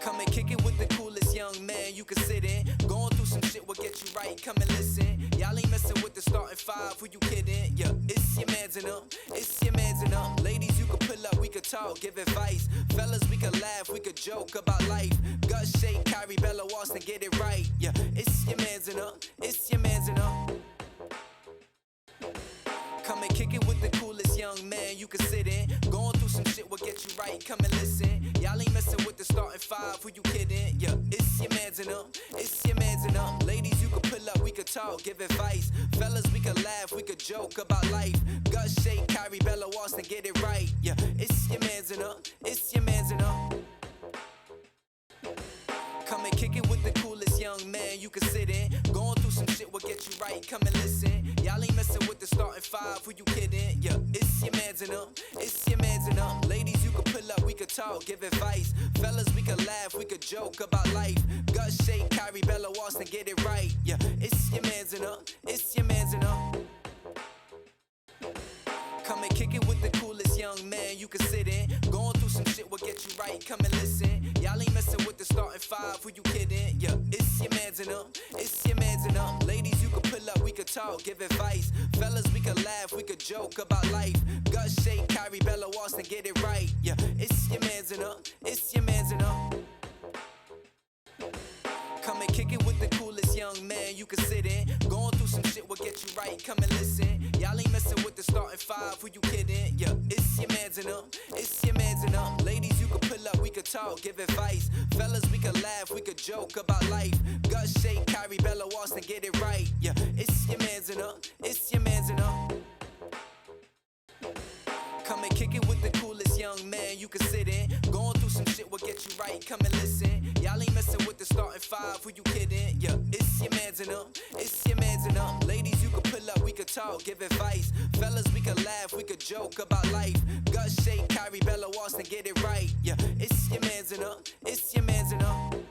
Come and kick it with the coolest young man you can sit in. Going through some shit will get you right, come and listen. Y'all ain't messing with the starting five, who you kidding? Yeah, it's your mans and them, it's your mans and them. Ladies, you could pull up, we could talk, give advice. Fellas, we could laugh, we could joke about life. Gut shake, Kyrie, Bella, Austin, get it right. Yeah, it's your mans and them, it's your mans and them. Come and kick it with the coolest young man you can sit in. Going through some shit will get you right, come and listen. Y'all ain't messing with the starting five, who you kidding? Yeah, it's your mans and them, it's your mans and them. Ladies, you could pull up, we could talk, give advice. Fellas, we could laugh, we could joke about life. Gut shake, Kyrie, Bella, Austin, get it right. Yeah, it's your mans and them, it's your mans and them. Come and kick it with the coolest young man you can sit in. Going through some shit will get you right, come and listen. Y'all ain't messing with the starting five, who you kidding? Yeah, it's your mans and them, it's your mans and them. Ladies, you could pull up, we could talk, give advice. Fellas, we could laugh, we could joke about life. Gut shake, Kyrie, Bella, Austin, get it right. Yeah, it's your mans and them, it's your mans and them. Come and kick it with the coolest young man you can sit in. Going through some shit will get you right, come and listen. Y'all ain't messing with the starting five, who you kidding? Yeah, it's your mans and them, it's your mans and them. Ladies, you could pull up, we could talk, give advice. Fellas, we could laugh, we could joke about life. Gut shake, Kyrie, Bella, Austin, get it right. Yeah, it's your mans and them, it's your mans and them. Come and kick it with the coolest young man you can sit in. Going through some shit will get you right, come and listen. Y'all ain't messing with the starting five, who you kidding? Yeah, it's your mans and them, it's your mans and them. Ladies, you could pull up, we could talk, give advice. Fellas, we could laugh, we could joke about life. Gut shake, Kyrie, Bella, Austin, get it right. Yeah, it's your mans and them, it's your mans and them. Come and kick it with the coolest young man you can sit in. Going through some shit will get you right, come and listen. Y'all ain't messing with the starting five, who you kidding? Yeah, it's your mans and them, it's your mans and them. Ladies, you could pull up, we could talk, give advice. Fellas, we could laugh, we could joke about life. Gut shake, Kyrie, Bella, Austin, get it right. Yeah, it's your mans and them, it's your mans and them.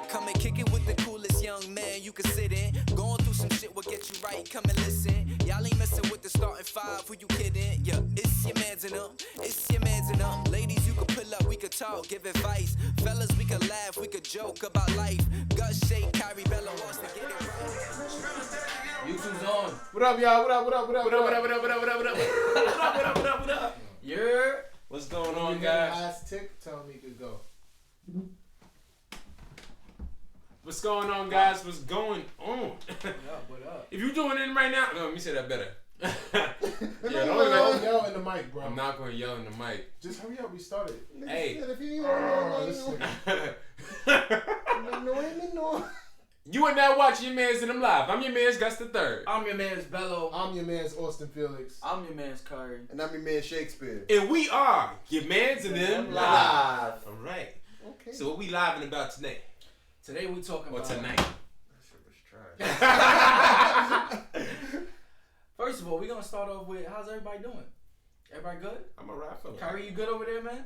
Come and kick it with the coolest young man you can sit in. Going through some shit will get you right, come and listen. Y'all ain't messing with the starting five, who you kidding? Yeah, it's your mans and them, it's your mans and them. Ladies, you could pull up, we could talk, give advice. Fellas, we could laugh, we could joke about life. Gut shake, Kyrie, Bella, Austin, get it right. YouTube's on. What up, y'all? What up? What up? What up? What up? What up? What up? What up? What up? What up? What up? What up? What up? Yeah. What's going on, guys? Last tick, tell me to go. What's going on, guys? What's going on? What up? What up? If you're doing it right now, no, let me say that better. Yeah, don't yell in the mic, bro. I'm not gonna yell in the mic. Just hurry up. We started. Hey. You are now watching Your Mans and Them live. I'm your man's Gus the Third. I'm your man's Bello. I'm your man's Austin Felix. I'm your man's Curry. And I'm your man Shakespeare. And we are Your Mans and Them live. All right. Okay. So what we living about today? Today we talking about... tonight? That shit was trash. First of all, we're going to start off with, how's everybody doing? Everybody good? I'm a rap fella. Kyrie, you good over there, man?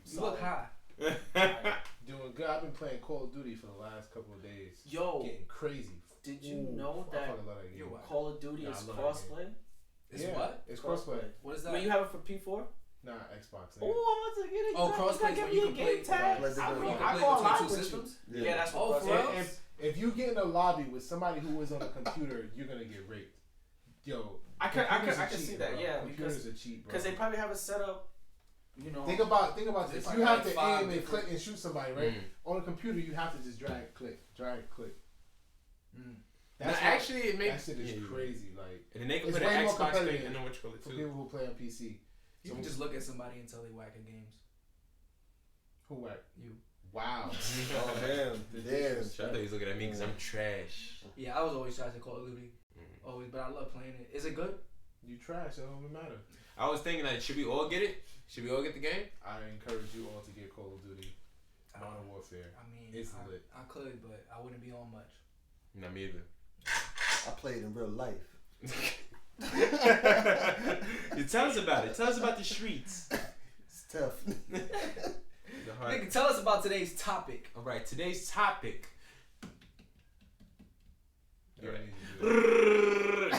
You look high. Doing good. I've been playing Call of Duty for the last couple of days. Yo. Getting crazy. Did you know that I fucking love that game. Call of Duty is crossplay? It's what? It's crossplay. What is that? When you have it for P4? Nah, Xbox. Oh, I'm about to get it. Oh, crossplay is when you can play between two systems? Yeah, that's what crossplay is. If you get in a lobby with somebody who is on a computer, you're going to get raped. Yo. I can see that, yeah. Computers are cheap, bro. Because they probably have it set up, you know. Think about this. You have to aim and click and shoot somebody, right? On a computer, you have to just drag, click. Actually, it makes that shit is crazy. Like, and then they can put an Xbox thing and then what you call it too. For people who play on PC. You can just look at somebody and tell they whack at games. Who whack? You. Wow. Oh, damn. I thought he was looking at me because I'm trash. Yeah, I was always trash at Call of Duty. Always, but I love playing it. Is it good? You trash, it don't even matter. I was thinking that, should we all get it? Should we all get the game? I encourage you all to get Call of Duty. Modern Warfare. I mean, it's lit. I could, but I wouldn't be on much. Not me either. I played in real life. Tell us about it. Tell us about the streets. It's tough. Nigga, tell us about today's topic. All right, today's topic.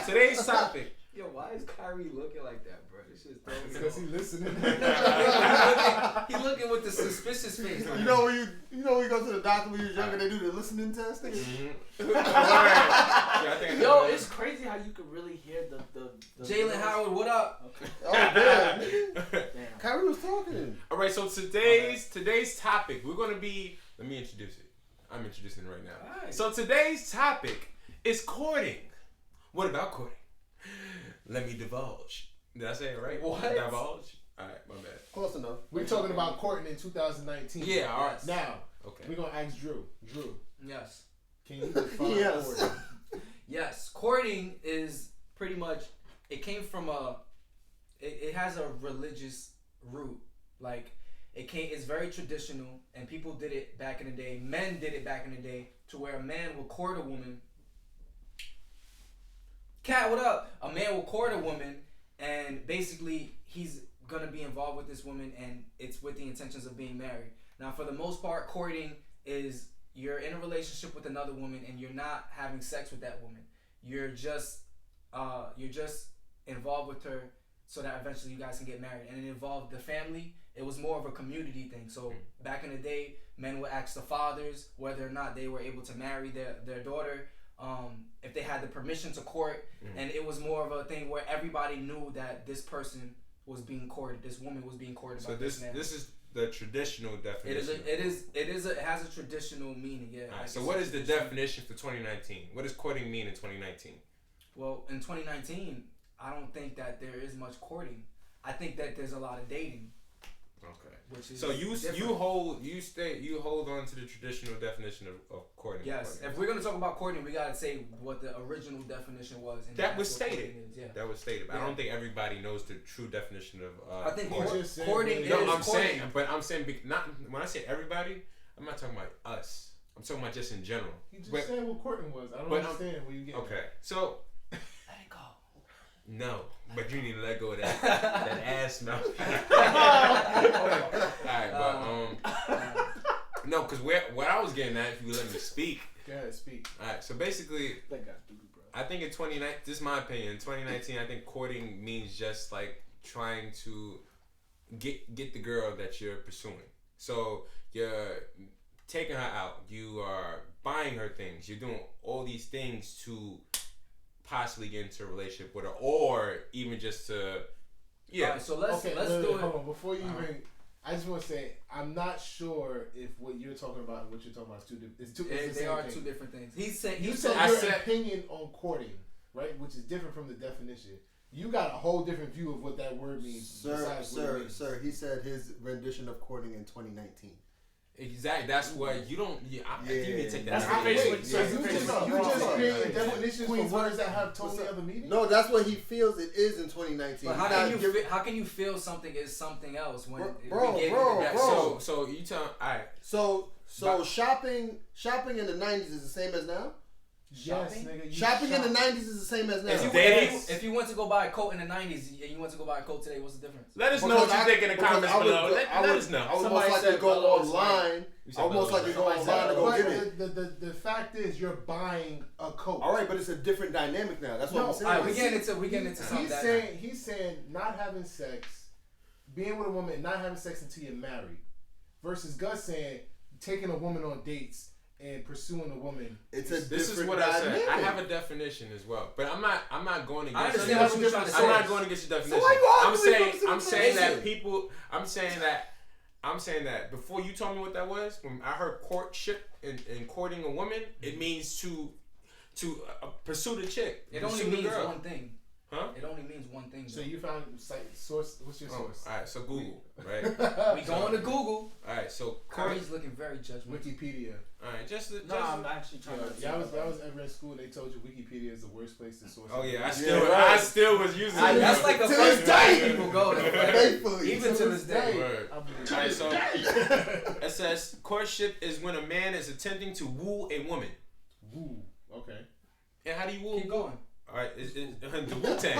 Today's topic. Yo, why is Kyrie looking like that, bro? This Because he listening. He looking with the suspicious face. You know when you go to the doctor when you was younger, they do the listening test. Yo, it's crazy how you could really hear the Jalen Howard, what up? Okay. Oh damn. Damn. Kyrie was talking. All right, so today's topic, we're gonna be. Let me introduce it. I'm introducing it right now. Right. So today's topic is courting. What about courting? Let me divulge. Did I say it right? What? Divulge. All right, my bad. Close enough. We're talking about courting in 2019. Yeah, all right. Now, Okay. we're going to ask Drew. Drew, Yes. can you define Yes. courting? Yes. Courting is pretty much, it came from it has a religious root. Like, it's very traditional, and people did it back in the day. Men did it back in the day, to where a man will court a woman. Cat, what up? A man will court a woman, and basically he's gonna be involved with this woman, and it's with the intentions of being married. Now, for the most part, courting is you're in a relationship with another woman, and you're not having sex with that woman. You're just involved with her, so that eventually you guys can get married. And it involved the family. It was more of a community thing. So back in the day, men would ask the fathers whether or not they were able to marry their daughter, if they had the permission to court. And it was more of a thing where everybody knew that this person was being courted, this woman was being courted. So by this man. is the traditional definition. It has a traditional meaning. Yeah. All right, so what is the definition for 2019? What does courting mean in 2019? Well, in 2019, I don't think that there is much courting. I think that there's a lot of dating. Okay. Which is So you different. hold on to the traditional definition of courting. Yes. If we're gonna talk about courting, we gotta say what the original definition was. And That was that's what stated. courting is, yeah. That was stated. But I don't think everybody knows the true definition of. I think courting. courting is No, I'm courting. saying not when I say everybody, I'm not talking about us. I'm talking about just in general. He just But- said what courting was. I don't but understand where you get Okay, so Let it go. no, but you need to let go of that that ass mouth. Alright, but no, because what I was getting at, if you let me speak. Go ahead, speak. Alright, so basically, That got doo bro. I think in 2019, this is my opinion. In 2019, I think courting means just like trying to get the girl that you're pursuing. So you're taking her out. You are buying her things. You're doing all these things to possibly get into a relationship with her, or even just to Alright, so let's do it. Hold on, before you even, I just want to say I'm not sure if what you're talking about and what you're talking about is two. It's the They same are thing. two different things. He said You said your opinion on courting, right? Which is different from the definition. You got a whole different view of what that word means. Sir. He said his rendition of courting in 2019. exactly. That's what you don't. Yeah, you need to take that. That's out. the face. Wait, so you just creating definitions for words that have totally other meanings? No, that's what he feels it is in 2019. But how can you feel something is something else when Bro, we gave bro, it that? bro. So you tell. All right. So shopping in the 90s is the same as now? Yes, nigga. Shopping in the 90s is the same as now. If you went to go buy a coat in the 90s and you went to go buy a coat today, what's the difference? Let us know what you think in the comments below. Let us know. I would Somebody most likely said go below online. I would most likely go online to go get it. But the fact is, you're buying a coat. All right, but it's a different dynamic now. That's what I'm saying. All right, we getting into something. He's saying not having sex, being with a woman and not having sex until you're married, versus Gus saying taking a woman on dates and pursuing a woman. It's a This different is what I dynamic. said. I have a definition as well, but I'm not going to. I understand what you're trying to say. I'm not going to get your definition. So why you I'm saying listen. that people. I'm saying that before you told me what that was, when I heard courtship and courting a woman, it means to pursue the chick. It only pursue the means girl. one thing. Huh? It only means one thing. So you found source. What's your source? All right, so Google, right? We going to Google. All right, so Corey's looking very judgmental. Wikipedia. all right, just No, I'm actually trying to. Y'all was ever in school. They told you Wikipedia is the worst place to source. Oh yeah, I right. still was using it. That's like the To first this place day. people go. Faithfully. Even to this day. Word. I believe All right, it. so it says courtship is when a man is attempting to woo a woman. Woo. Okay. And how do you woo? Keep going. All right, it's the Wu-Tang.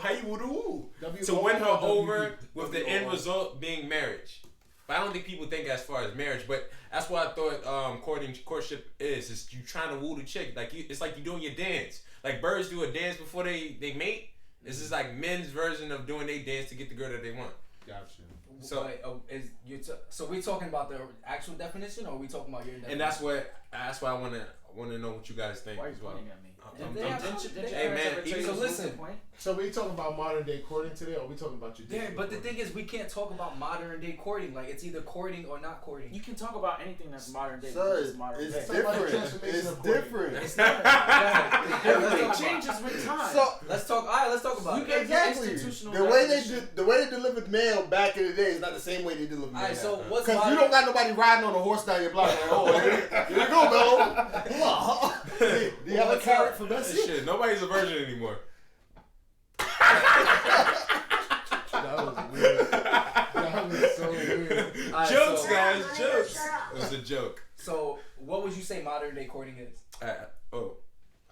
How you woo the woo? W- To win her W- over with the W- end result being marriage. But I don't think people think as far as marriage. But that's what I thought courtship is. It's you trying to woo the chick. Like it's like you doing your dance. Like birds do a dance before they mate. This is like men's version of doing their dance to get the girl that they want. Gotcha. So so we talking about the actual definition, or are we talking about your definition? and that's why I wanna know what you guys think Why are you as well. pointing at me? Hey man, so listen. So we talking about modern day courting today, or we talking about your? Yeah, but the thing is, we can't talk about modern day courting. Like it's either courting or not courting. You can talk about anything that's modern day. Sir, It's modern it's day. different. It's different. It's not. Everything changes with time. So Let's talk. All right, let's talk about You it. can- exactly, institutional the way definition. the way they delivered mail back in the day is not the same way they deliver mail. All right, so what's because modern? you don't got nobody riding on a horse down your block. Like, oh, here you go, Bello. Do you have a carrot for Bessie? Shit, nobody's a virgin anymore. That was weird. That was so weird. All right, Jokes, so- guys, jokes. It was a joke. So, what would you say modern day courting is?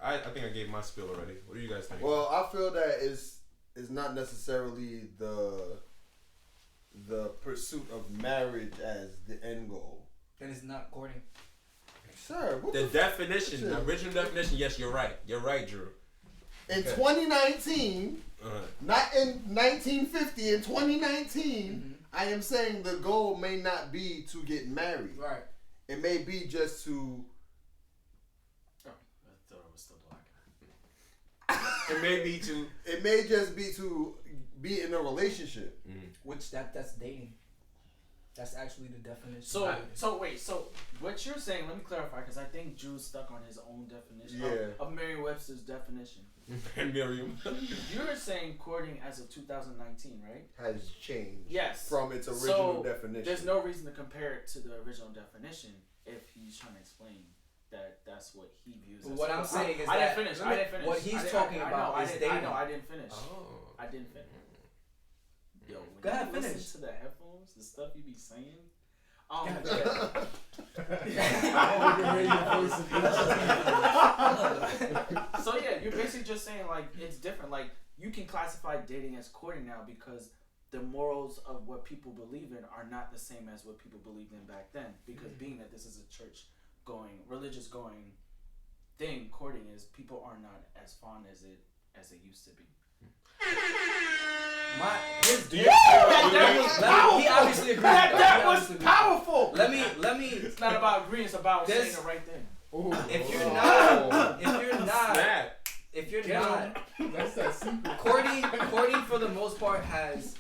I think I gave my spiel already. What do you guys think? Well, I feel that is not necessarily the pursuit of marriage as the end goal. Then it's not courting. Sir, what the the definition, the original definition. Yes, you're right. You're right, Drew. in 2019, Uh-huh. not in 1950, in 2019, I am saying the goal may not be to get married. Right. It may be just to. I thought it was still black. It may be to. It may just be to be in a relationship. Which that's dating. That's actually the definition. So wait. So what you're saying? Let me clarify, because I think Drew's stuck on his own definition of Merriam-Webster's definition. Miriam. You're saying courting as of 2019, right? Has changed. Yes. From its original So, definition. There's no reason to compare it to the original definition if he's trying to explain that that's what he views. But as what I'm saying is I that didn't finish. what he's talking about is dating. I know. I didn't finish. Oh. I didn't finish. Yo, when Go ahead, you finish. listen to the headphones, the stuff you be saying. Oh, you can hear your voice in So yeah, you're basically just saying like it's different. Like you can classify dating as courting now because the morals of what people believe in are not the same as what people believed in back then. Because being that this is a church going, religious going thing, courting is people are not as fond as it used to be. He obviously agrees. That was powerful. Let me. It's not about agreeing. It's about saying This- the right thing. If you're not, That's that secret. courting for the most part has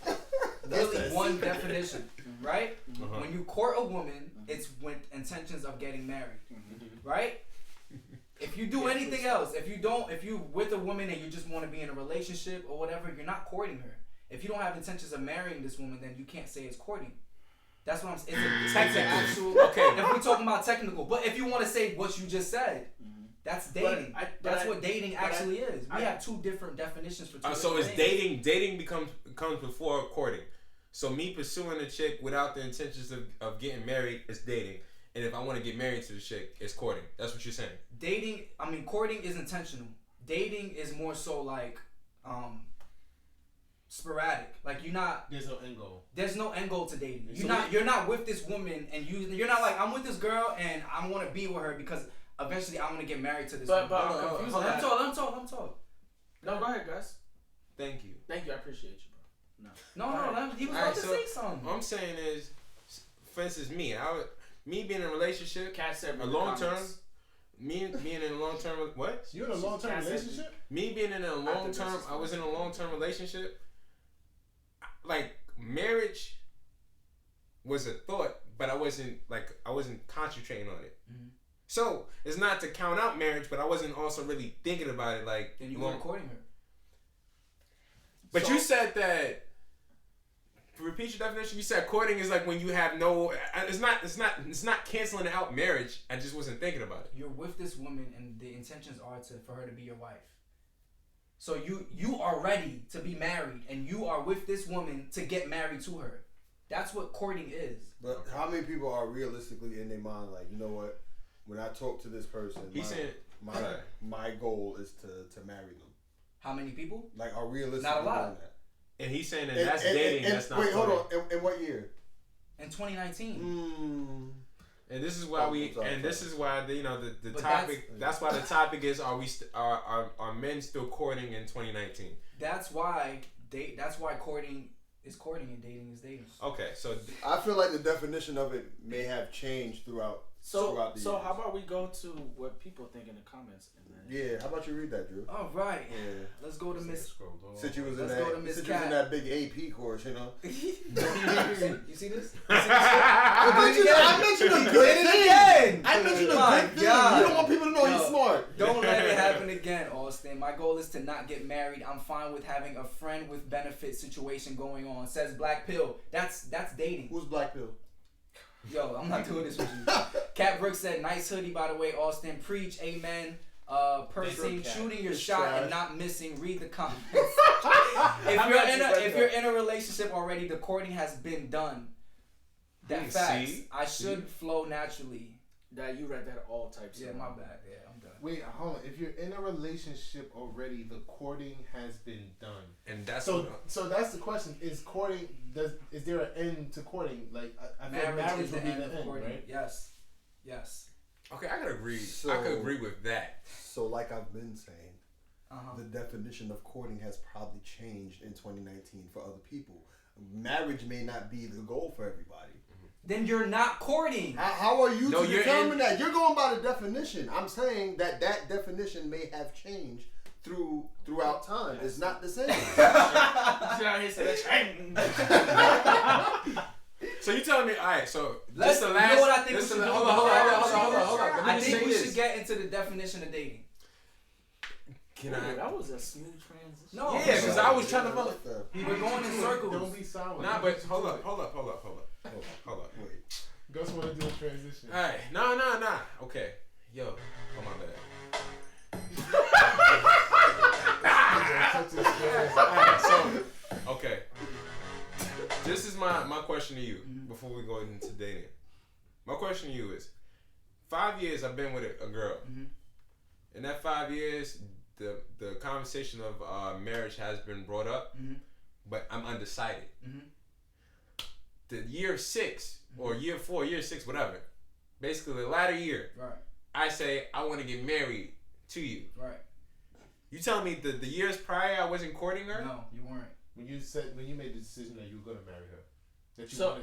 really one definition, right? Uh-huh. When you court a woman, it's with intentions of getting married, right? If you do anything else, if you with a woman and you just want to be in a relationship or whatever, you're not courting her. If you don't have intentions of marrying this woman, then you can't say it's courting. That's what I'm saying. It's an actual. Okay. If we're talking about technical, but if you want to say what you just said, that's dating. That's what dating actually is. We have two different definitions for two. So it's different things. dating comes before courting. So me pursuing a chick without the intentions of getting married is dating. And if I want to get married to the chick, it's courting. That's what you're saying. Courting is intentional. Dating is more so like sporadic. Like There's no end goal. there's no end goal to dating. So You're not with this woman and you're not like, I'm with this girl and I want to be with her because eventually I want to get married to this woman. But I'm confused. Hold on, I'm talking. No, go ahead, guys. Thank you. Thank you. I appreciate you, bro. No, he was Alright, about to say something. What I'm saying is, for instance, me being in a relationship, Cat said a long term, me being in a long term, what? You in a long term relationship? Me being in a long term, I was in a long term relationship. Like marriage was a thought, but I wasn't concentrating on it. Mm-hmm. So it's not to count out marriage, but I wasn't also really thinking about it. Like Then you weren't courting her. But you said that. Repeat your definition. You said courting is like when you have no. It's not canceling out marriage. I just wasn't thinking about it. You're with this woman and the intentions are for her to be your wife. So you are ready to be married and you are with this woman to get married to her. That's what courting is. But how many people are realistically in their mind like, you know what? When I talk to this person, my goal is to marry them. How many people? Like, are realistically Not a lot. doing that? And he's saying that that's dating. That's not. Wait, hold courting. on. In what year? In 2019. And this is why this is why the But topic. That's why the topic is: are men still courting in 2019? That's why courting is courting and dating is dating. Okay, so I feel like the definition of it may have changed throughout the years. How about we go to what people think in the comments? Yeah, how about you read that, Drew? All right. Yeah. Let's go to Miss. Since you was in Cat. that big AP course, you know. You see this? I mentioned a good thing. I mentioned a good thing. You don't want people to know you're smart. Don't let it happen again, Austin. My goal is to not get married. I'm fine with having a friend with benefit situation going on. Says Black Pill. That's dating. Who's Black Pill? Yo, I'm not doing this with you. Cat Brooks said, "Nice hoodie, by the way, Austin. Preach, amen." Person shooting your shot and not missing. Read the comments. If you're in a relationship already, the courting has been done. That facts. I should flow naturally. That you read that all types. Yeah, my bad. Yeah, I'm done. Wait, hold on. If you're in a relationship already, the courting has been done. And that's so that's the question: is courting? Is there an end to courting? Like I feel marriage would be the end, right? Yes. Okay, I could agree. I could agree with that. So, like I've been saying, the definition of courting has probably changed in 2019 for other people. Marriage may not be the goal for everybody. Then you're not courting. How are you to determine that? You're going by the definition. I'm saying that definition may have changed throughout time. It's not the same. So you telling me, all right? So let's. You know what I think we should do? Hold on. I think we should get into the definition of dating. That was a smooth transition. No, yeah, because I was trying to follow. We're going in circles. Don't be silent. Nah, but hold up. Wait. Gus want to do a transition. All right, nah. Okay, yo, oh my bad. Alright, so okay. This is my question to you before we go into dating. My question to you is, 5 years I've been with a girl. In that 5 years, the conversation of marriage has been brought up, but I'm undecided. The year 6 or year 4, year 6, whatever, basically the latter year, right? I say I want to get married to you. Right. You telling me the years prior I wasn't courting her? No, you weren't. When you made the decision that you were gonna marry her,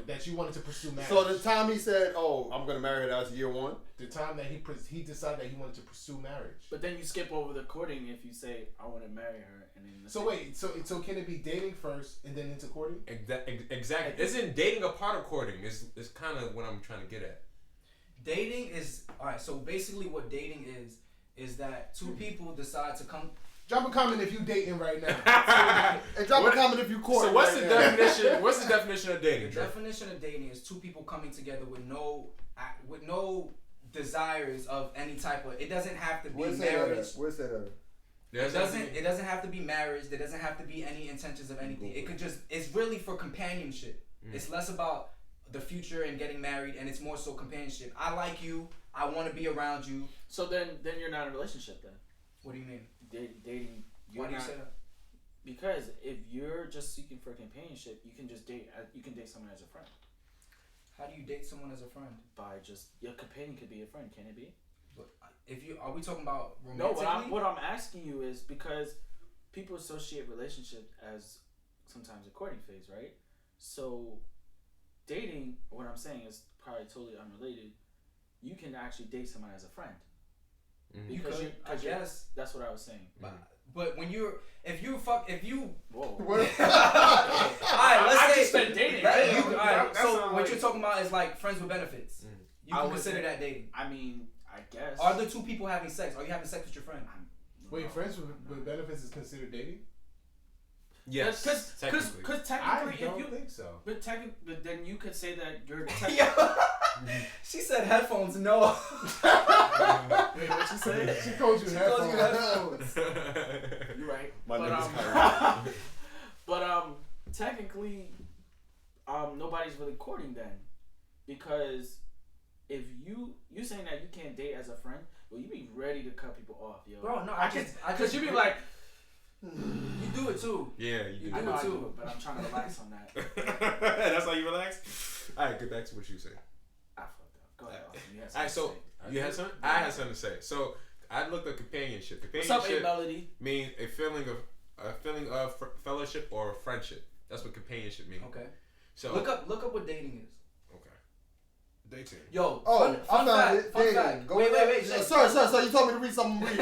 that you wanted to pursue marriage. So the time he said, "Oh, I'm gonna marry her," that was year 1. The time that he decided that he wanted to pursue marriage. But then you skip over the courting if you say, "I want to marry her," and then. So can it be dating first and then into courting? Exactly. Isn't dating a part of courting? Is kind of what I'm trying to get at. Dating is alright. So basically, what dating is that two people decide to come. Drop a comment if you dating right now. And drop a comment if you courting. So what's right the now. definition? What's the definition of dating? The definition of dating is two people coming together with no desires of any type of. It doesn't have to be marriage. Where's that? It doesn't have to be marriage. There doesn't have to be any intentions of anything. It could just. It's really for companionship. It's less about the future and getting married, and it's more so companionship. I like you. I want to be around you. So then you're not in a relationship then. What do you mean? Dating. Why do you say that? Because if you're just seeking for companionship, you can just date. You can date someone as a friend. How do you date someone as a friend? By just your companion could be a friend, can it be? But are we talking about romantically? No, what I'm asking you is because people associate relationship as sometimes a courting phase, right? So dating, what I'm saying is probably totally unrelated. You can actually date someone as a friend. Because I guess that's what I was saying. But when whoa. Alright, let's say spent dating. So what you're talking about is like friends with benefits. You can consider that dating. I mean, I guess. Are the two people having sex? Are you having sex with your friend? Wait, friends with benefits is considered dating? Yes, because technically, I don't think so. But then you could say that you're. She said headphones. No. Wait, what she say? She called you headphones. You're right. My name is Kyrie. But technically, nobody's really courting then, because if you saying that you can't date as a friend, well, you be ready to cut people off, yo. Bro, no, because you be like. You do it too. Yeah, you do. I know I do it, but I'm trying to relax on that. That's how you relax? Alright, get back to what you say. I fucked up. Go ahead. Austin. You had Alright, so something to say. you had something? I had something to say. So I looked at companionship. What's up, Companionship Melody? means a feeling of fellowship or friendship. That's what companionship means. Okay. So Look up what dating is. Okay. Dating. Yo, Oh, fun I found fact. it. Fun Dating. fact. Going Wait. Sorry. You told me to read something.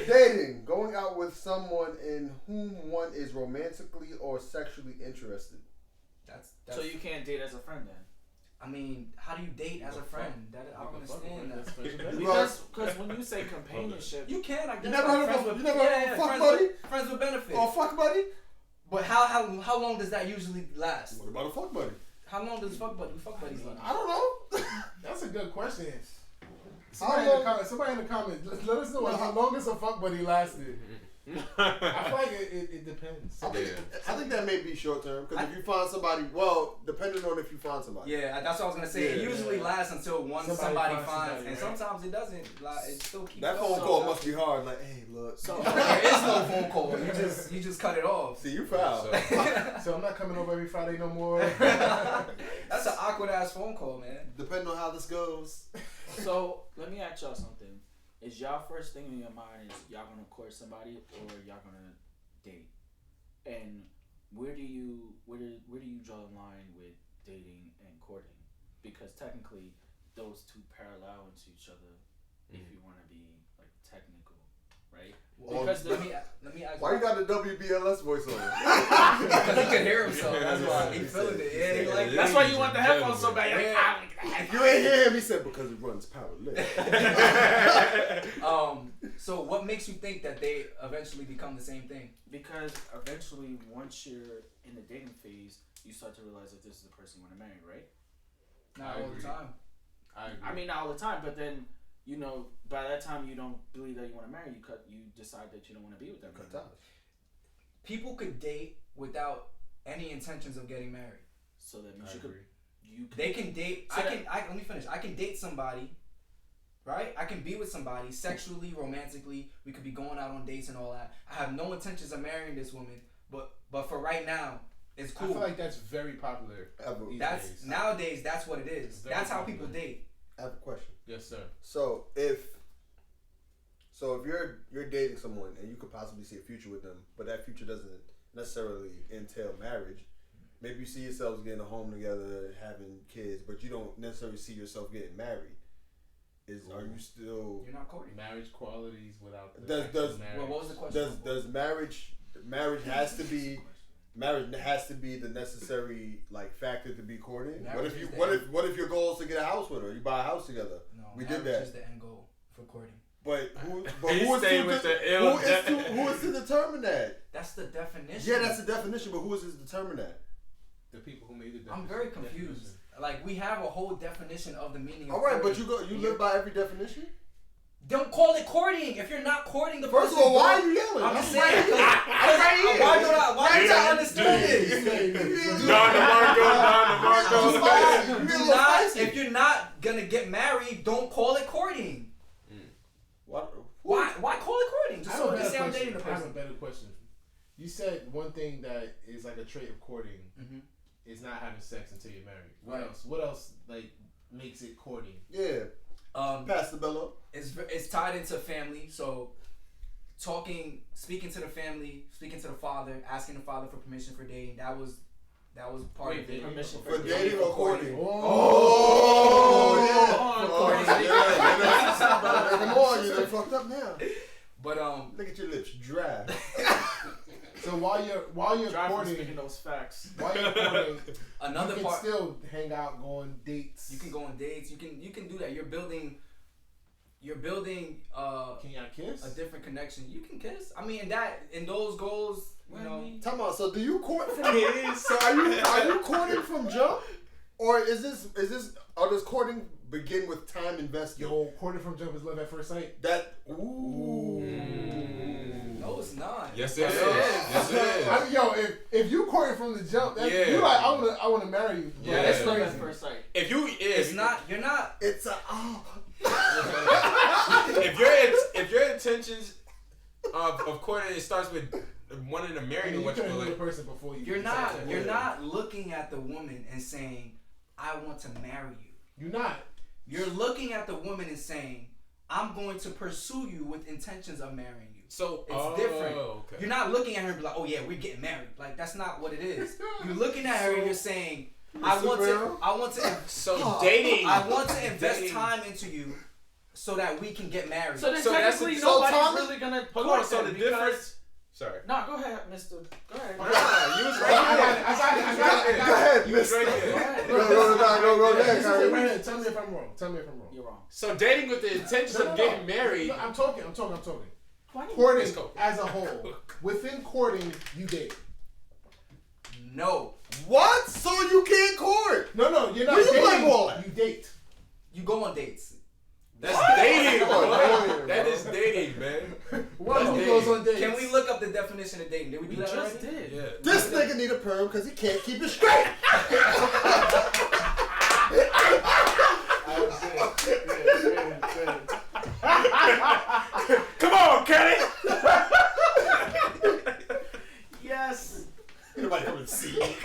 Dating. Going out with someone in whom one is romantically or sexually interested. That's So you can't date as a friend then? I mean, how do you date as a friend? I don't understand that. Because when you say companionship, You can, I guess. You never like heard friends of with- a fuck friends buddy? with- friends with benefits. Or fuck buddy? But how long does that usually last? What about a fuck buddy? How long does fuck buddies last? I don't know. That's a good question. Somebody Somebody in the comments, let us know how long is a fuck buddy lasted. I feel like it depends. I think that may be short term because if you find somebody, well, depending on if you find somebody. Yeah, that's what I was gonna say. It usually lasts until somebody finds, somebody, and right? sometimes it doesn't. Like, it still keeps. That phone going. call must be hard. Like, hey, look. so There is no phone call. You just cut it off. See, you foul. So I'm not coming over every Friday no more. That's an awkward ass phone call, man. Depending on how this goes. So let me ask y'all something. Is y'all first thing in your mind is y'all gonna court somebody or y'all gonna date? And where do you draw the line with dating and courting? Because technically those two parallel into each other if you wanna be like technical, right? Because let me ask. Why you got the WBLS voice on? Because he can hear himself. That's why he feeling it. Yeah, he like that's why you want the headphones so bad. You ain't hear him. He said because it runs powerless. So what makes you think that they eventually become the same thing? Because eventually, once you're in the dating phase, you start to realize that this is the person you want to marry, right? Not I all agree. the time. I mean, not all the time, but then by that time you don't believe that you want to marry. You decide that you don't want to be with them. Cut ties. People could date without any intentions of getting married. So that means They can date. So let me finish. I can date somebody, right? I can be with somebody sexually, romantically. We could be going out on dates and all that. I have no intentions of marrying this woman, but for right now, it's cool. I feel like that's very popular. That's days. Nowadays. That's what it is. Very That's how popular. people date. I have a question. Yes, sir. So if you're dating someone and you could possibly see a future with them, but that future doesn't necessarily entail marriage. Maybe you see yourselves getting a home together, having kids, but you don't necessarily see yourself getting married. Are you still? You're not courting. Marriage qualities without the Does marriage. Well, what was the question? Does marriage has to be the necessary like factor to be courting? Marriage What if your goal is to get a house with her? You buy a house together. No, We did marriage that. is the end goal for courting. But who He's is staying with the ill. who is to determine that? That's the definition. Yeah, that's the definition, but who is to determine that? The people who made the definition. I'm very confused. Like, we have a whole definition of the meaning of All right, but courting. you live by every definition? Don't call it courting if you're not courting the First person. of all, why are you yelling? I'm just saying. Why don't I understand this? Don DeMarco. If you're not gonna get married, don't call it courting. What? Why call it courting? Just so I you say I'm have dating the a person. better question. You said one thing that is like a trait of courting is not having sex until you're married. What Right. else? What else like makes it courting? Yeah. Pass the bellow. It's tied into family. So speaking to the family, speaking to the father, asking the father for permission for dating. That was part of it. Permission For dating or courting? Come on, you done fucked up now. But Look at your lips dry. So while you're Drive from courting, speaking those facts. while you're courting, another you can part. still hang out, go on dates. You can go on dates. You can do that. You're building. Can y'all kiss? A different connection. You can kiss. I mean, in those goals, you know. Come on, so do you court from So are you courting from jump? Or does courting begin with time invested? Yo, courting from jump is love at first sight. No, it's not. Yes, it is. Yes, it is. Yo, if you courting from the jump, you like I want to marry you. Yeah. That's love at first sight. It's not. You're not. It's if your intentions of courting, it starts with wanting to marry you what you couldn't know the like. person before you. You're not looking at the woman and saying, "I want to marry you." You're not. You're looking at the woman and saying, I'm going to pursue you with intentions of marrying you. So it's different. Okay. You're not looking at her and be like, oh yeah, we're getting married. Like that's not what it is. You're looking at her and you're saying, I want to So dating. I want to invest time into you so that we can get married. So then So that's technically a- nobody's really gonna Hold court on. So them the because- difference. Sorry. No, go ahead, Mister. Go ahead. Nah, you was right I there. got it. Go ahead, You was mister. right Go there. ahead. Go ahead, This is it Kyrie. right here. Tell me if I'm wrong. You're wrong. So dating with the intentions No, of getting married. No, I'm talking. Why do you- Courting Let's go. as a whole. Within courting, you date. No. What? So you can't court? No, you're not Where you dating. blackballing? You date. You go on dates. That's dating, Come on, boy. man. That is dating, man. One That's who goes on dates. Can we look up the definition of dating? Did we We do that just already? did. Yeah. This nigga need a perm because he can't keep it straight. Come on, Kenny. Yes. Anybody come and see? That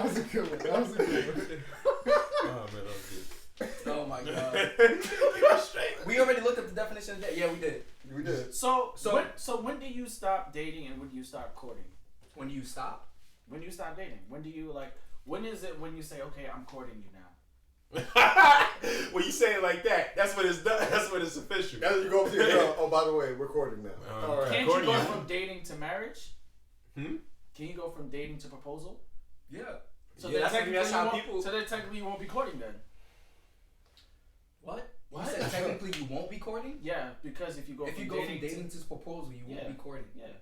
was a good one. Oh man, that was good. Oh my god. We already looked up the definition of dating. Yeah, we did. We did. So when do you stop dating and when do you start courting? When do you stop? When do you stop dating? When do you like? When is it when you say, okay, I'm courting you now? When you say it like that, that's when it's done. That's when it's official. Now you go up to your girl. Oh, by the way, we're recording now. All right. Can't According you go to from dating to marriage? Hmm? Can you go from dating to proposal? Yeah. So Yeah, then that's technically how you won't- people- So then technically you won't be courting then. What? What? You said technically you won't be courting? Yeah, because if you go If from you go from dating dating to proposal, you won't Yeah. be courting. yeah,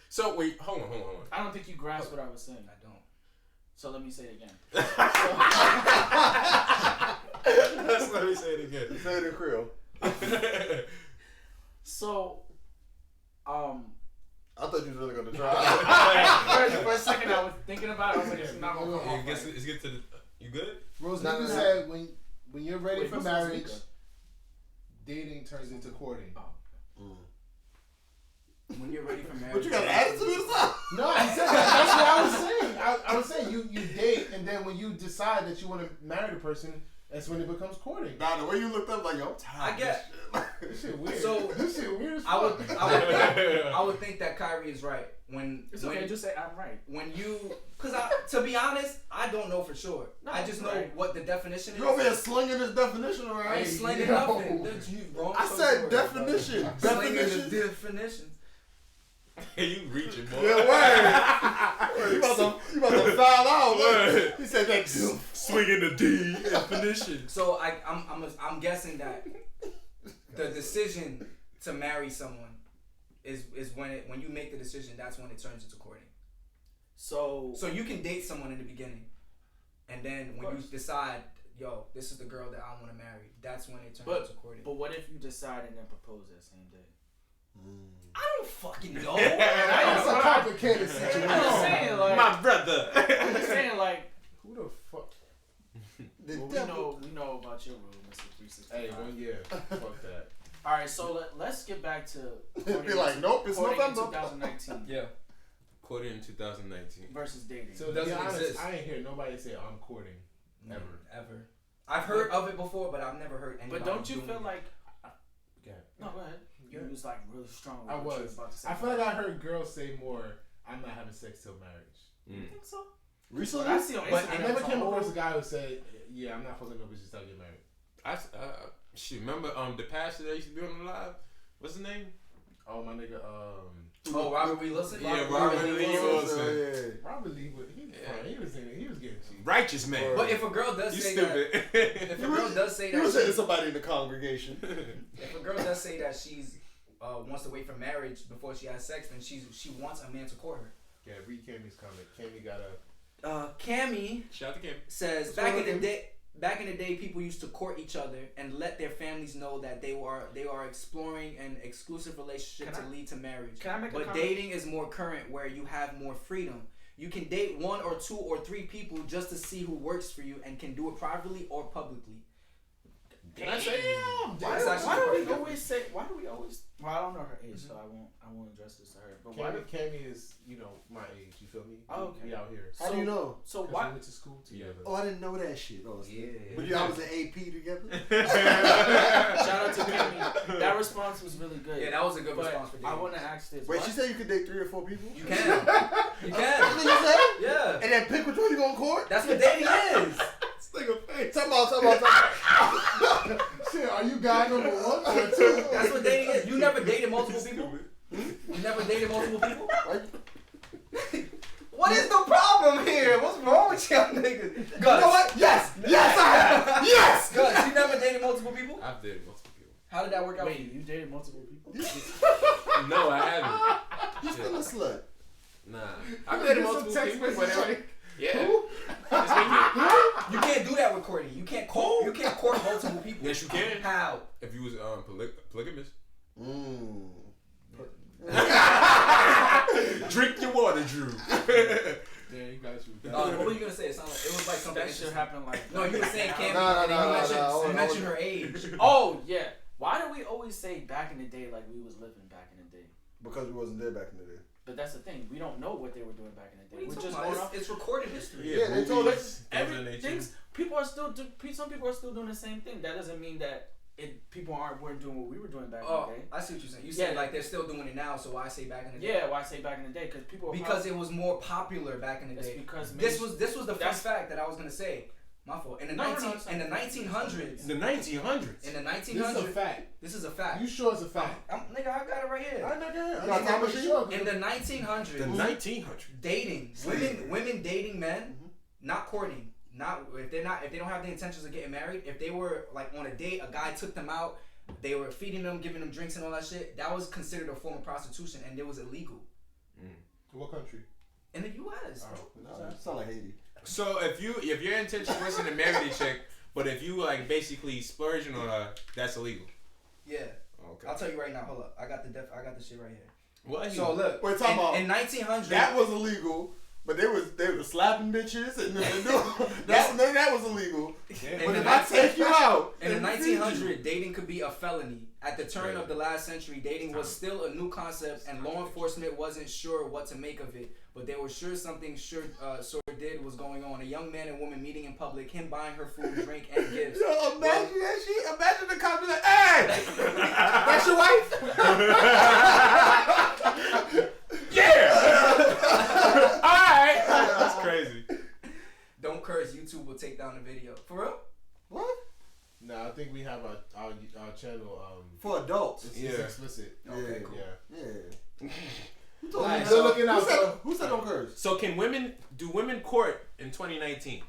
So wait, hold on. I don't think you grasp what I was saying. I don't. So let me say it again. Let me say it again. Say it in Creole. So, I thought you was really gonna try. for a second I was thinking about it. I was like, it's not gonna come off Let's right. get to the. You good? Rose, No, you no, no. said when you're ready Wait, for who's marriage, speaker? dating turns into courting. When you're ready for marriage. But you got an attitude or something? No, I said that's what I was saying. I was saying you date, and then when you decide that you want to marry the person, that's when it becomes courting. Nah, the way you looked up, like, yo, I'm tired. I get- This shit weird. So- this shit weird as I fuck. would think that Kyrie is right when It's okay. Just say I'm right. when you because to be honest, I don't know for sure. No, I just know right. what the definition is. You over here slinging this definition around. I ain't slinging Yo. nothing. Dude, you wrong. I so said sorry. definition. Slinging the Definition. definitions. You reaching, boy. Yeah, word. You about to foul out. Word. He said that. Swinging the D definition. So I'm guessing that the decision to marry someone is when you make the decision, that's when it turns into courting. So So you can date someone in the beginning, and then when you decide, yo, this is the girl that I want to marry, that's when it turns into courting. But what if you decide and then propose that same day? I don't fucking know. It's a complicated situation. I'm just saying, like, My brother. I'm just saying, like, Who the fuck? well, we know about your rule, Mr. 365. Hey, 1 year. Fuck that. All right, so let's get back to Be like, nope, it's courting in November. 2019 Yeah. Courting in 2019. versus dating. So to Doesn't be honest, exist. I ain't hear nobody say I'm courting. Ever. I've heard of it before, but I've never heard anybody. But don't you doing feel it. like? Yeah. No, go ahead. You was like really strong. With I what you was. about to say. I feel like I heard girls say more, I'm not having sex till marriage. You think so? Recently? What I see on But Instagram I never is a came whole- across a guy who said, yeah, I'm not fucking no bitches till I get married. Shit, remember the pastor that used to be on the live? What's his name? Oh, my nigga, Oh, Robert Lee Wilson? Yeah, Robert Lee Wilson. Yeah. Robert Lee, he was getting cheap. Righteous man. But if a girl does You say stupid. that, if a girl does say He was that, hitting somebody in the congregation. if a girl does say that she's wants to wait for marriage before she has sex, then she wants a man to court her. Yeah, read Cammy's comment. Cammy got a... Cammy Shout out to Kim. says What's back going in on, the day, people used to court each other and let their families know that they are exploring an exclusive relationship to lead to marriage. Can I make a But comment? dating is more current, where you have more freedom. You can date 1 or 2 or 3 people just to see who works for you and can do it privately or publicly. Can I say? Why do we always say? Why do we always? Well, I don't know her age, so I won't address this to her. But why? Cammy is, my age. You feel me? Oh, okay. We out here. How do you know? So We why? went to school together. Oh, I didn't know that shit. Oh, Yeah. But y'all was in AP together? Shout out to Cammy. That response was really good. Yeah, that was a good But response for I dating. want to ask this. Wait, Why- she said you could date 3 or 4 people? You can. You That's what can. you said? Yeah. And then pick which one you gonna court? That's what dating is. This nigga face. Talk about. Shit, are you guy number 1 or 2? That's what dating is. You never dated multiple people? You never dated multiple people? What is the problem here? What's wrong with y'all niggas? Gus. You know what? Yes! Yes, I have! Yes! Gus, you never dated multiple people? I've dated multiple people. How did that work out for Wait, you? you dated multiple people? No, I haven't. You still a slut. Nah. I've dated multiple people, but yeah. You can't do that with courting. You can't court multiple people. Yes, you can. How? If you was polygamous. Drink your water, Drew. Yeah, you got you. What were you gonna say? It was like something That shit happened like. No, you were saying Cammy, Nah, and then nah, you mentioned her age. Oh yeah. Why do we always say back in the day like we was living back in the day? Because we wasn't there back in the day. But that's the thing. We don't know what they were doing back in the day. What We're are you just talking going about? off. It's recorded history. Yeah, they told us things of Every that nature. things people are still some people are still doing the same thing. That doesn't mean that people weren't doing what we were doing back in Oh, the day. I see what you're saying. You said Yeah. like they're still doing it now, so why say back in the day? Yeah, why I say back in the day? Because people. Because it was more popular back in the That's day. because This was the first that's- fact that I was gonna say. My fault. In the No, no, no, it's in the not. 1900s. The 1900s. In the This is a 1900s. fact. This is a fact. You sure it's a fact? Nigga, I got it right here. I know. got time machine? In the 1900s, The 1900s. dating women dating men, not courting, if they don't have the intentions of getting married. If they were like on a date, a guy took them out, they were feeding them, giving them drinks and all that shit. That was considered a form of prostitution, and it was illegal What country? in the U.S. bro. No, that sound like Haiti. So if your intention wasn't to marry the chick, but if you like basically splurging on her, that's illegal. Yeah. Okay. I'll tell you right now. Hold up. I got the shit right here. What? So look. Wait, talk about in 1900. that was illegal, but they were slapping bitches and that was illegal. Yeah. But if I take you out In the and feed you- 1900s, dating could be a felony. At the turn of the last century, dating was still a new concept, and law enforcement wasn't sure what to make of it. But they were sure something did was going on. A young man and woman meeting in public, him buying her food, drink, and gifts. Yo, imagine that shit. Imagine the cop be like, "Hey, that's your wife?" Yeah. All right. That's crazy. Don't curse. YouTube will take down the video. For real? What? No, I think we have our channel. For adults. It's explicit. Okay, cool. Yeah. Alright, so looking out. Who said don't curse? So do women court in 2019?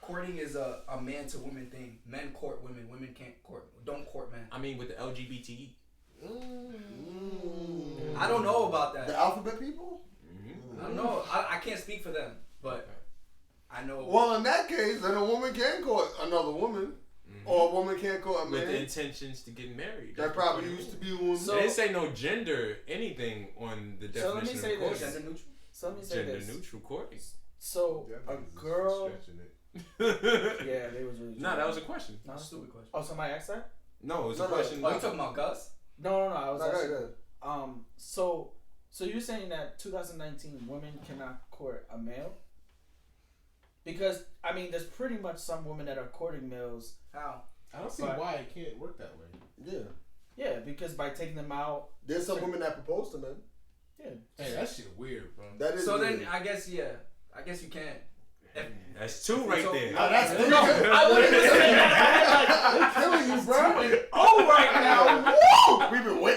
Courting is a man to woman thing. Men court women. Women can't court. Don't court men. I mean, with the LGBT. I don't know about that. The alphabet people? I don't know. I can't speak for them, but I know. Well, in that case, then a woman can court another woman, or a woman can't court a With man. the intentions to get married. That probably used to be a woman. They didn't say no gender anything on the So let me definition say of this. courting. Gender neutral. So let me say Gender this. neutral courting. So a girl. Stretching it. Yeah, they was really. No, that was a question. No? Stupid question. Oh, somebody asked that? No, it was No, a question. Oh, you talking about Gus? No. I was Go asking. ahead. So you're saying that 2019 women cannot court a male? Because I mean, there's pretty much some women that are courting males. How? I don't see But- why it can't work that way. Yeah. Yeah, because by taking them out. There's some women that propose to men. Yeah. Hey, that shit weird, bro. That is So weird. then, I guess you can. That's two right So- there. No, that's No, I wouldn't say Killing you, bro. oh right now. Woo!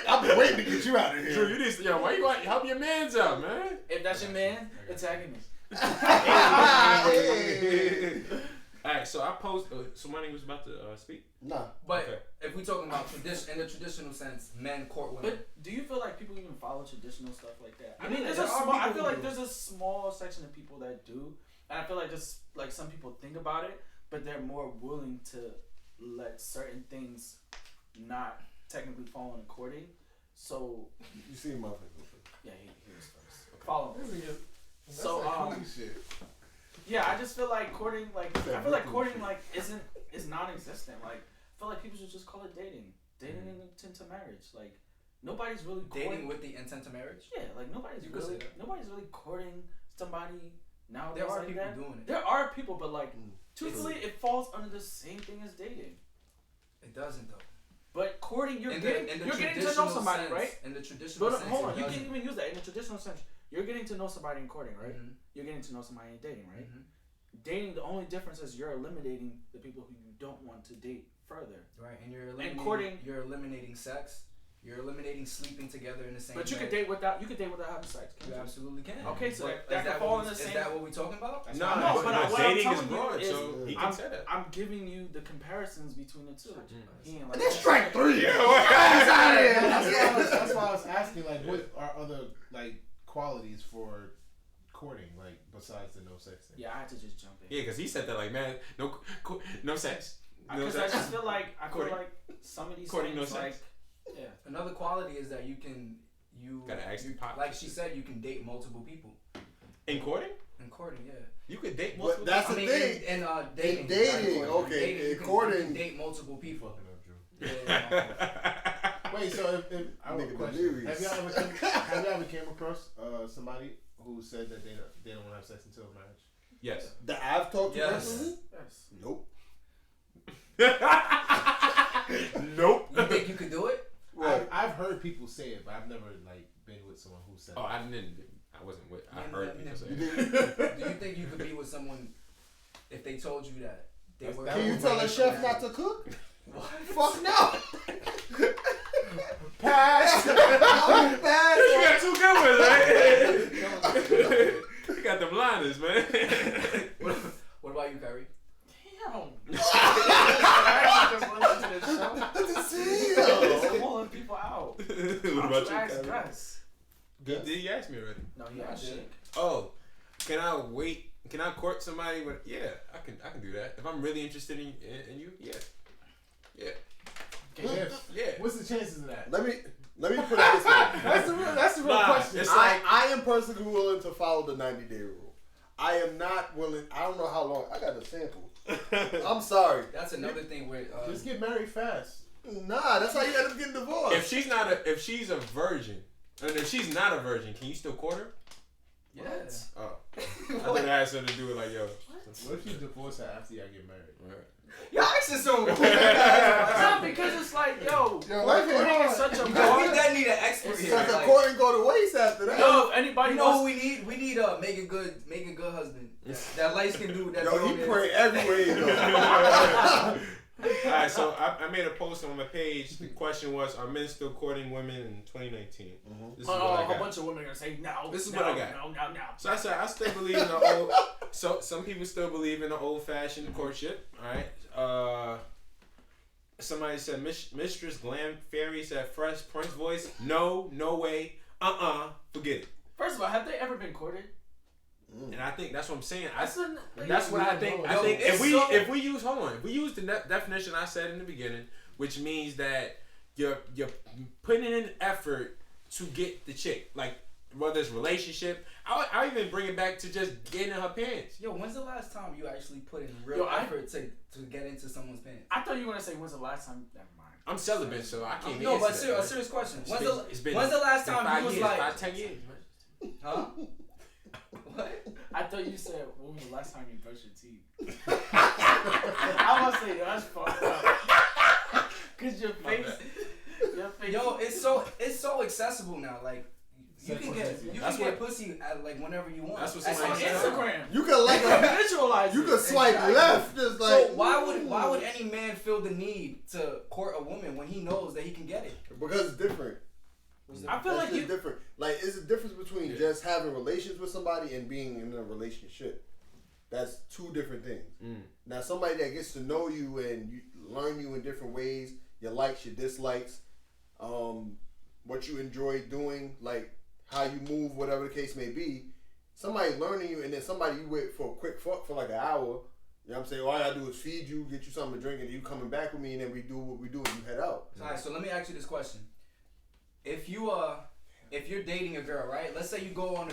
I've been waiting to get you out of here. Drew, you need to, why you want help your mans out, man? If that's your man, attack me. Hey. Alright, so I posed. Somebody was about to speak. Nah. But Okay. if we talking about in the traditional sense, men court women. But do you feel like people even follow traditional stuff like that? I Yeah, mean, there's there a are small. I people feel who like do. there's a small section of people that do, and I feel like just like some people think about it, but they're more willing to let certain things not technically fall into courting. So You see my face. yeah, he was first. Follow me. That's So that coolie shit. Yeah, I just feel like courting, is non-existent. Like, I feel like people should just call it dating in intent to marriage. Like, nobody's really dating with the intent to marriage. Yeah, like nobody's really courting somebody nowadays. There are like people that. doing it. There are people, but like, truthfully, it falls under the same thing as dating. It doesn't though. But courting, you're getting to know somebody, sense, right? In the traditional sense. Hold on, you can't even use that in the traditional sense. You're getting to know somebody in courting, right? Mm-hmm. You're getting to know somebody in dating, right? Mm-hmm. Dating, the only difference is you're eliminating the people who you don't want to date further. Right, and you're eliminating. And courting, you're eliminating sex. You're eliminating sleeping together in the same. But you bed. can date without having sex. You absolutely can. Okay, so but that can fall in the same. Is that what we're talking about? No, but what dating I'm is telling broad, you is, so he can say that. I'm giving you the comparisons between the two. He ain't like, That's strike 3. That's why I was asking, like, what are other like qualities for courting, like besides the no sex thing? Yeah, I had to just jump in. Yeah, because he said that like, man, no sex. Because I just feel like some of these courting, things, no like, sex. yeah. Another quality is that you gotta ask the pop. like she said, you can date multiple people. In courting? In courting, yeah. You could date multiple. But that's the thing. In dating. In dating, right, okay. Dating, In courting, you can date multiple people. Yeah. Wait, so if I have a Nigga question. delirious. Have you ever came across somebody who said that they don't want to have sex until marriage? Yes. That I've talked to Yes. personally? Yes. Nope. Nope. You think you could do it? Right. I've heard people say it, but I've never like been with someone who said. Oh, it. I wasn't with. I Yeah, heard yeah, people say You that. did? Do you think you could be with someone if they told you that they were? Can you tell a chef not to cook? Fuck no. Pass. Pass. You got 2 good ones, right? You got them liners, man. What about you, Kyrie? Damn. I actually just listened to this show. That's a CEO. I'm calling people out. What about you, Ask Kyrie? Gus. Did he ask me already? No, he asked shit. Oh, can I wait? Can I court somebody? With, yeah, I can do that. If I'm really interested in you, yeah. Yeah. What's the chances of that? Let me put it this way. That's the real question. It's I am personally willing to follow the 90-day rule. I am not willing. I don't know how long. I got a sample. I'm sorry. That's another thing where Just get married fast. Nah, that's how you end up getting divorced. if she's a virgin, and if she's not a virgin, can you still court her? yes. Oh, I thought it had something to do with like, yo. What if you divorce her after y'all get married? Right. Y'all actually so. No, because it's like, yo, life courting is is such a We broad. that need an expert here. Because the Like, court go to waste after that. Yo, if anybody you know who wants, we need? We need a make a good husband. That light skin dude. That Yo, he pray everywhere you go. Alright, so I made a post on my page. The question was, are men still courting women in 2019? This is what I a got. bunch of women are gonna say no. This is no, what I got. No. So I said I still believe in the old. So some people still believe in the old-fashioned courtship. All right. Somebody said Mistress Glam Fairy said Fresh Prince voice. No way. Forget it. First of all, have they ever been courted? And I think that's what I'm saying. That's what I think. I think if we use the definition I said in the beginning, which means that you're putting in effort to get the chick, like whether it's relationship. I even bring it back to just getting in her pants. Yo, when's the last time you actually put in real effort to get into someone's pants? I thought you were gonna say when's the last time. Never mind. I'm celibate, so I can't. No, but answer that, a serious question. When's the been last time you was 5 years, like 5-10 years, man. Huh? What? I thought you said when was the last time you brushed your teeth? I was gonna say that's fucked up. Cause your face. Yo, it's so accessible now. Like you can get pussy at like whenever you want. That's what That's on somebody said. Instagram. You can like Visualize. you it. can swipe Exactly. left, just like. So why would any man feel the need to court a woman when he knows that he can get it? Because it's different. I feel That's like just different. Like, it's a difference between just having relations with somebody and being in a relationship. That's 2 different things. Now, somebody that gets to know you and learn you in different ways, your likes, your dislikes, what you enjoy doing, like how you move, whatever the case may be. Somebody learning you, and then somebody you with for a quick fuck for like an hour. You know what I'm saying? All I gotta do is feed you, get you something to drink, and you coming back with me, and then we do what we do, and you head out. Alright, so let me ask you this question. If you're dating a girl, right? Let's say you go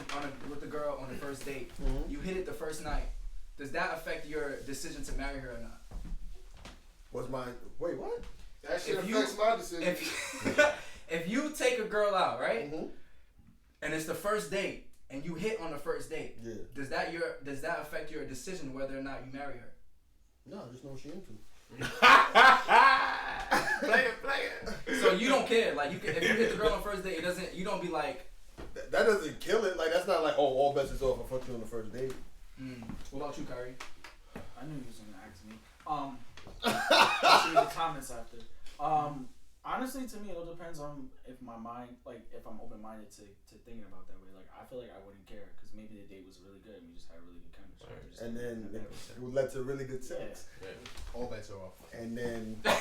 with the girl on the first date. You hit it the first night. does that affect your decision to marry her or not? What's mine? Wait, what? That shit If you- affects my decision. If you take a girl out, right, Mm-hmm. and it's the first date, and you hit on the first date, Yeah. does that affect your decision whether or not you marry her? No, I just know what she into. Play it. So you don't care, like if you hit the girl on the first date, you don't be like. That doesn't kill it. Like that's not like all bets is off. I fucked you on the first date. What about you, Kyrie? I knew you was gonna ask me. I'll show you the comments after. Honestly, to me, it all depends on if my mind, like, if I'm open-minded to thinking about that way. Like, I feel like I wouldn't care because maybe the date was really good and we just had really good chemistry. Right. And then it led to really good sex. Yeah. All bets are off. And then But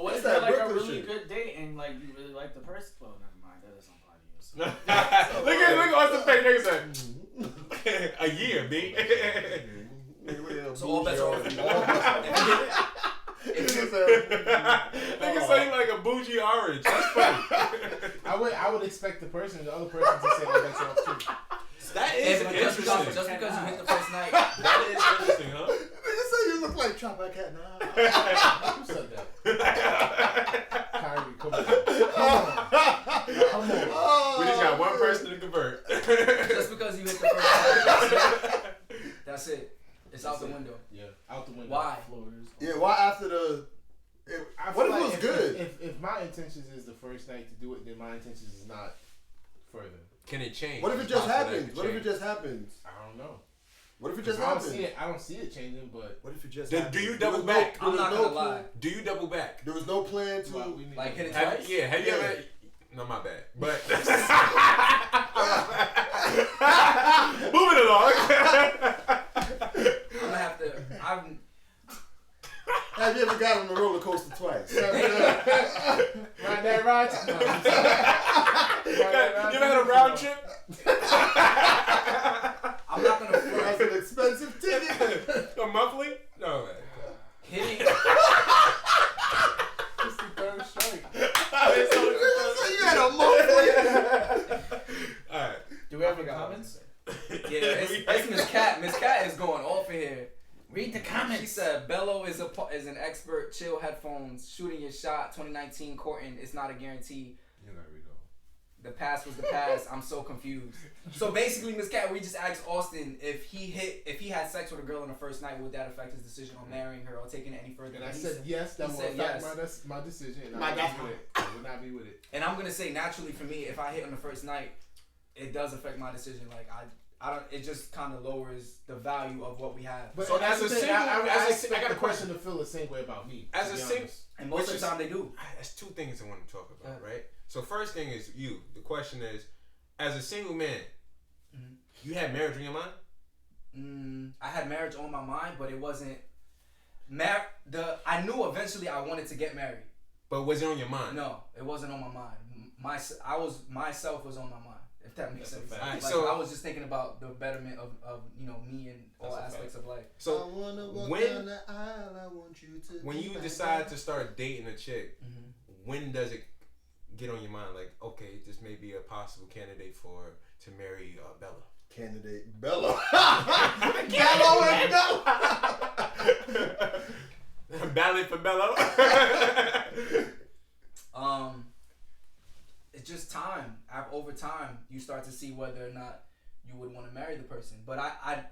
what That's if you're that like a Brooklyn really shit. good date and like you really like the person? Well, never mind. That doesn't apply to you. So. Look at Austin face. Nigga said a year, B. So all bets are off. Nigga say like a bougie orange. That's funny. I would expect the other person to say all bets are off too. That is Just interesting. because you hit the first night. That is interesting, huh? Nigga say you look like Chopper Cat now. Who said that? Kyrie, come on. We just got one person to convert. Just because you hit the first night, that's it. It's out the window. Yeah, out the window. Why? Yeah, why after the? What if it was good? If my intentions is the first night to do it, then my intentions is not further. Can it change? What if it It's just possible that happens? could What if it change. just happens? I don't know. What if it just I don't happens? see it. I don't see it changing, but What if it just Then happens? do you There double was back? there I'm was not no gonna plan- lie. Do you double back? There was no plan to. we need Like to- hit it Have, twice? yeah, have you Yeah. ever? No, my bad. But moving along. I'm gonna have to. Have you ever got on the roller coaster twice? Ride that ride. You ever had a round trip? I'm not gonna front. That's an expensive ticket. A monthly? No, man. Hitting. It's the third strike. So you had a monthly. All right. Do we have any comments? Yeah, it's Miss Cat. Miss Cat is going off in here. Read the comments. She said, "Bello is an expert. Chill headphones. Shooting your shot. 2019 courting. It's not a guarantee. You gotta read The past was the past. I'm so confused." So basically, Miss Cat, we just asked Austin if he had sex with a girl on the first night, would that affect his decision on marrying her or taking it any further? And I he said yes. That he will said affect yes. my decision. And My I God. would not be with it. And I'm gonna say naturally for me, if I hit on the first night, it does affect my decision. Like I don't. It just kind of lowers the value of what we have. But So as as a a single- I as a- expect I got a the person to feel the same way about me. As to a be single- honest. And most Which of is- the time they do. That's two things I want to talk about, Yeah. right? So first thing is you. The question is, as a single man, you had marriage in your mind? I had marriage on my mind, but it wasn't. I knew eventually I wanted to get married. But was it on your mind? No, it wasn't on my mind. Myself was on my mind. If that makes That's a sense. fact. Alright, Like, so- I was just thinking about the betterment of me and all That's a aspects of life. So I wanna walk when- down the aisle, I want you to when be you my decide guy. to start dating a chick, when does it get on your mind? Like, okay, this may be a possible candidate to marry Bella. Candidate Bello. Bello and Bello. Ballot for Bello. It's just time. Over time, you start to see whether or not you would want to marry the person. But I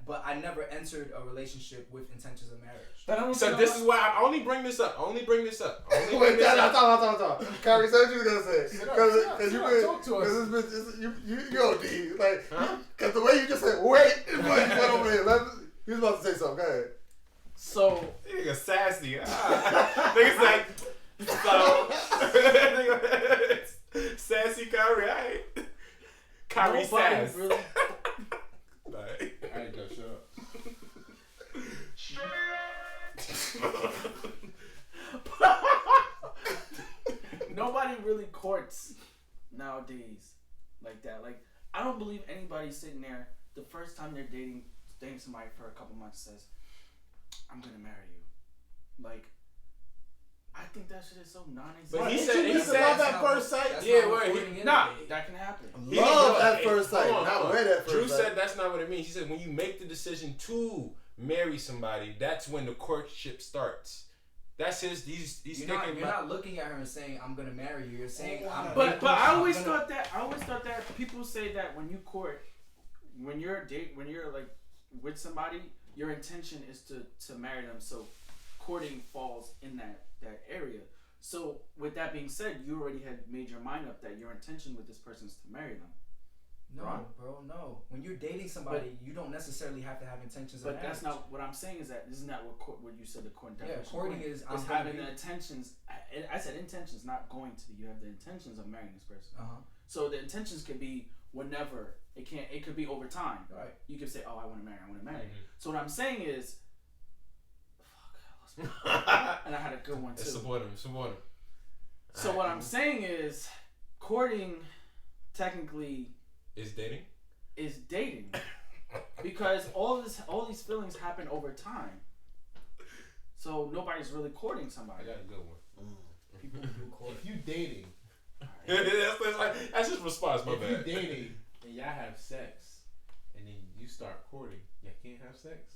never entered a relationship with intentions of marriage. But I don't So know this why- is why I only bring this up. Wait, stop. Kyrie, say what you was gonna say. Sit up, Because talk to us. you OD. Like, because the way you just said, wait, you went over here. He was about to say something. Go ahead. So Nigga sassy. Nigga's like, so. Sassy Kyrie, alright. Kyrie nobody sass. really. Alright. Alright, go shut up. Nobody really courts nowadays like that. Like, I don't believe anybody sitting there the first time they're dating somebody for a couple months says, "I'm gonna marry you." Like, I think that shit is so non-existent. But he Ain't said- you he missing said- love at first sight. That's Yeah, not word, recording he- it. Nah, that can happen. Love at first sight, Hold on, not hold on. wed at Drew first sight. said that's not what it means. He said when you make the decision to marry somebody, that's when the courtship starts. That's his. He's You're thinking about. not looking at her and saying, I'm going to marry you. You're saying, I'm But gonna- I always I'm gonna- thought that people say that when you court, when you're like with somebody, your intention is to marry them. So courting falls in that area. So with that being said, you already had made your mind up that your intention with this person is to marry them. No, Right? bro, no. When you're dating somebody, you don't necessarily have to have intentions of But marriage. that's not what I'm saying. Is that isn't that what you said the courting Yeah, definition? courting is I'm It's gonna having be- the intentions. I said intentions, not going to. You have the intentions of marrying this person. Uh-huh. So the intentions could be whenever. It could be over time. Right. You could say, "Oh, I want to marry. I want to marry." Mm-hmm. So what I'm saying is, fuck, I lost my and I had a good one too. Support him. So what I'm saying is, courting technically Is dating. is dating because all these feelings happen over time. So nobody's really courting I somebody. got a good one. People do court. If you dating, that's his response. My if you bad. dating and y'all have sex, and then you start courting, y'all can't have sex.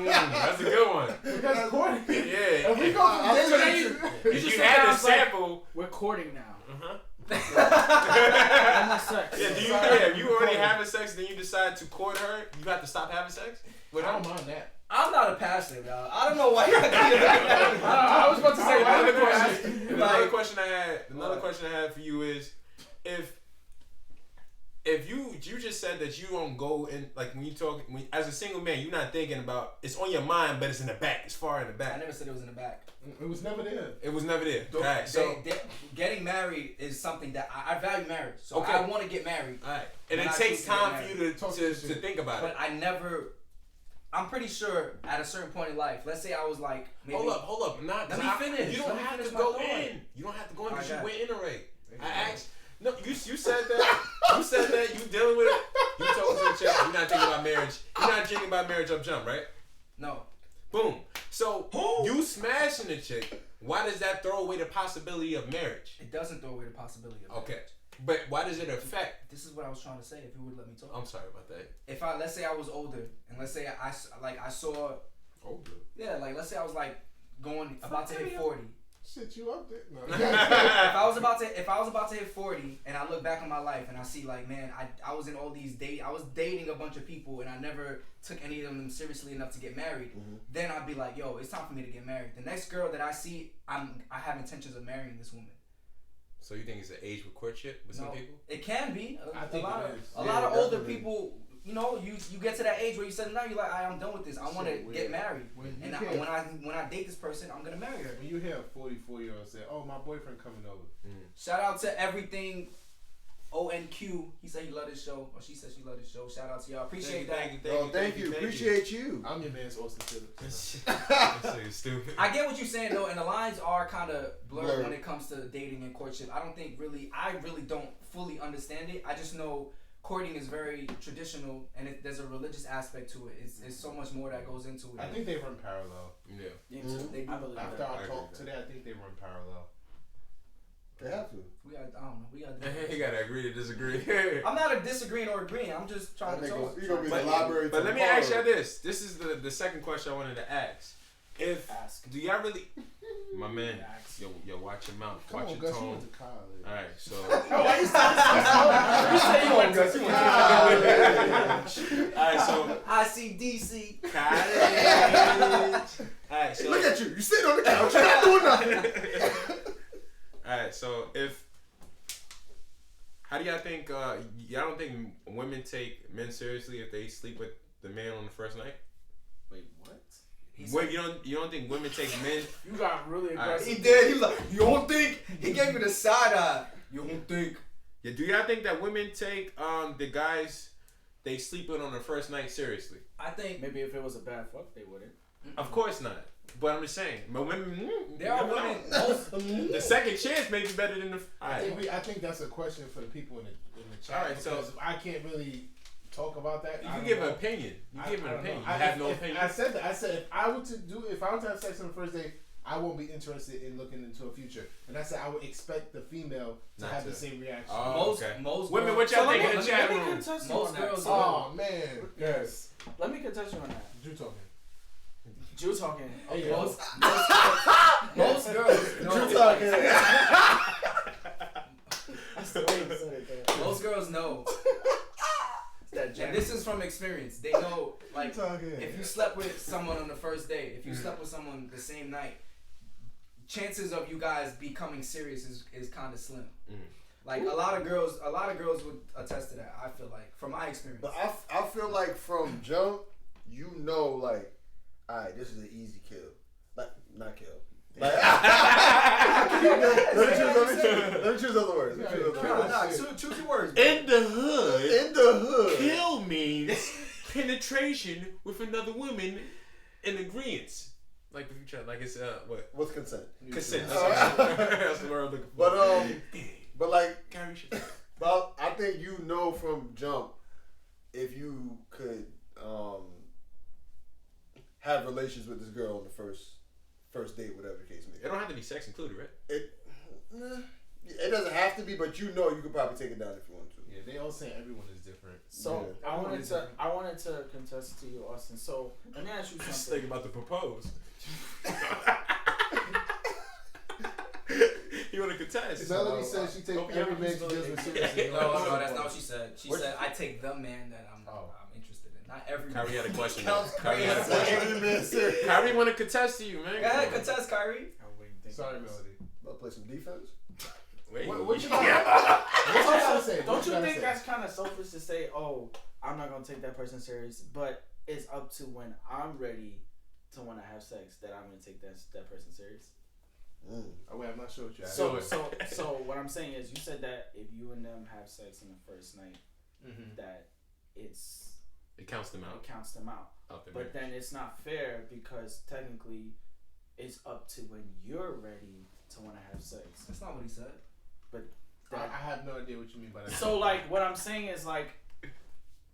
That's a good one. Because courting. Yeah. If we go from So then dating, If you had the sounds like- sample. We're courting now. Uh-huh. No more sex. Yeah, if you already having sex, then you decide to court her, you have to stop having sex with I her. don't mind that. I'm not a pastor, dog. I don't know why. I was about to say why Another would question. you Another question I had for you is, if you just said that you don't go in, like when you talk as a single man, you're not thinking about it's on your mind, but it's in the back, it's far in the I back. never said it was in the back. It was never there. It was never there. Alright, so Getting married is something that I value marriage. So Okay. I want to get married. alright, and When it I takes choose to get time married. for you to think about But it. I never. I'm pretty sure at a certain point in life, let's say I was like, maybe. Hold up, not. Let me finish. You don't Let me have finish to my go thought. in. You don't have to go in because you Alright, went in already. I asked. No, you said that. You said that. You dealing with it. You talking to a chick. You're not thinking about marriage. You're not thinking about marriage up jump, right? No. Boom. So you smashing a chick. Why does that throw away the possibility of marriage? It doesn't throw away the possibility of Okay. marriage. But why does it affect? This is what I was trying to say. If you would let me talk. I'm sorry about that. If let's say I was older, and let's say I saw. Older. Yeah, like let's say I was like about to hit 40. Shit, you up there? No. if I was about to hit 40 and I look back on my life and I see like, man, I was in all these I was dating a bunch of people and I never took any of them seriously enough to get married. Then I'd be like, yo, it's time for me to get married. The next girl that I see, I have intentions of marrying this woman. So you think it's an age with courtship with some people? It can be. I think it is. A Yeah, lot of older definitely. people, you know, you get to that age where you said, no, you're like, I'm done with this. I want to So get weird. married. When you And hear- when I date this person, I'm gonna marry her. When you hear a 44-year-old say, "Oh, my boyfriend coming over," Shout out to everything. ONQ. He said he loved his show, or she said she loved his show. Shout out to y'all. Appreciate that. Thank you. Appreciate you. I'm your man's Austin Phillips. That's stupid. I get what you're saying though, and the lines are kind of blurred Blurred. when it comes to dating and courtship. I really don't fully understand it. I just know courting is very traditional, and there's a religious aspect to it. It's so much more that goes into it. I think they run parallel. Yeah. Yeah, They do. I believe After that. our agree talk with today, I think they run parallel. They have to. I don't know. We got. You gotta agree to disagree. I'm not a disagreeing or agreeing. I'm just trying to talk. You're gonna be in the But- library. But let me tomorrow. ask you this. This is the second question I wanted to ask. Ask. Do y'all really, my man? Ask. Yo, watch your mouth, Come watch on, your Gus, you tone. went to college. All right, so. Why you sound so slow? You say you went to All right, so. ICDC. College. All right, so. Look at you. You sitting on the couch. You're not doing nothing. All right, so how do y'all think? Y'all don't think women take men seriously if they sleep with the man on the first night? Wait, what? Wait, you don't think women take men? You got really aggressive. He did. He was like, you don't think? He gave me the side eye. You don't think? Yeah, do y'all think that women take the guys they sleep with on the first night seriously? I think Maybe if it was a bad fuck, they wouldn't. Of course not. But I'm just saying, but women. there are you never women. know. The second chance may be better than the. All right. I think that's a question for the people in the chat. All right, so- because I can't really talk about that. You I can don't give know. an opinion. You I give an don't know. opinion. You I have no if- opinion. I said that. I said if I were to have sex on the first day, I won't be interested in looking into a future. And I said I would expect the female to have the same reaction. Oh, Most women, girls, what y'all think in the chat room? most girls. Oh man, yes. Let me contest you on that. Drew talking. Drew talking. Hey, Most girls. Drew talking. Most girls know. And this is from experience. They know, like, if you slept with someone on the first day, if you slept with someone the same night, chances of you guys becoming serious is kind of slim. Like, a lot of girls would attest to that. I feel like, from my experience. But I feel like from jump, you know, like, all right, this is an easy kill. Like, not kill. Like, let me choose other words. Choose your words. In the hood. In the hood. Kill means penetration with another woman in agreement. Like if you try, like it's what? With consent. Consent. That's the word I'm looking for. But like, carry shit. but I think you know from jump if you could have relations with this girl on the first date, whatever the case may be. It don't have to be sex included, right? It doesn't have to be, but you know you could probably take it down if you want to. Yeah, they all say everyone is different. So yeah. I wanted to contest to you, Austin. So let me ask you something. Just thinking about to propose. You want to contest? Melody said she takes every man she deals with seriously. No, that's not what she said. She said, I take the man that I'm interested in. Not every man. Kyrie had a question. Kyrie Kyrie want to contest to you, man. Go ahead, contest, Kyrie. Sorry, Melody. I'll play some defense. Wait. What you gotta say? Don't you think that's kind of selfish to say, oh, I'm not going to take that person serious, but it's up to when I'm ready to want to have sex that I'm going to take that person serious? Oh wait, I'm not sure what you're asking. So what I'm saying is, you said that if you and them have sex on the first night, that it counts them out. It counts them out. But then it's not fair because technically, it's up to when you're ready to want to have sex. That's not what he said. But I have no idea what you mean by that. So like, what I'm saying is like,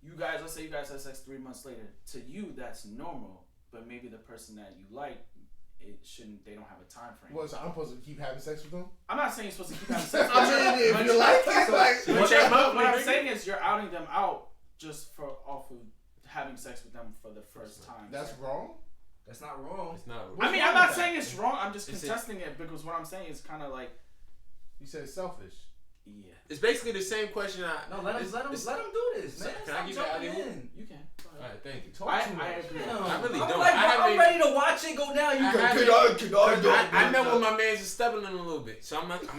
you guys, let's say you guys have sex 3 months later. To you, that's normal. But maybe the person that you like, they don't have a time frame. Well, so I'm supposed to keep having sex with them? I'm not saying you're supposed to keep having sex with I mean, if you like it, what I'm saying is you're outing them out just off of having sex with them for the first time. That's wrong? That's not wrong. It's not. I mean, I'm not saying it's wrong. I'm just contesting it because what I'm saying is kind of like. You said it's selfish. Yeah. It's basically the same question. Let him do this, man. Can I give you an alley-oop? You can. All right, thank you. I agree. I really don't. I'm ready to watch it go down. I know when my man's is stumbling a little bit, so I'm gonna go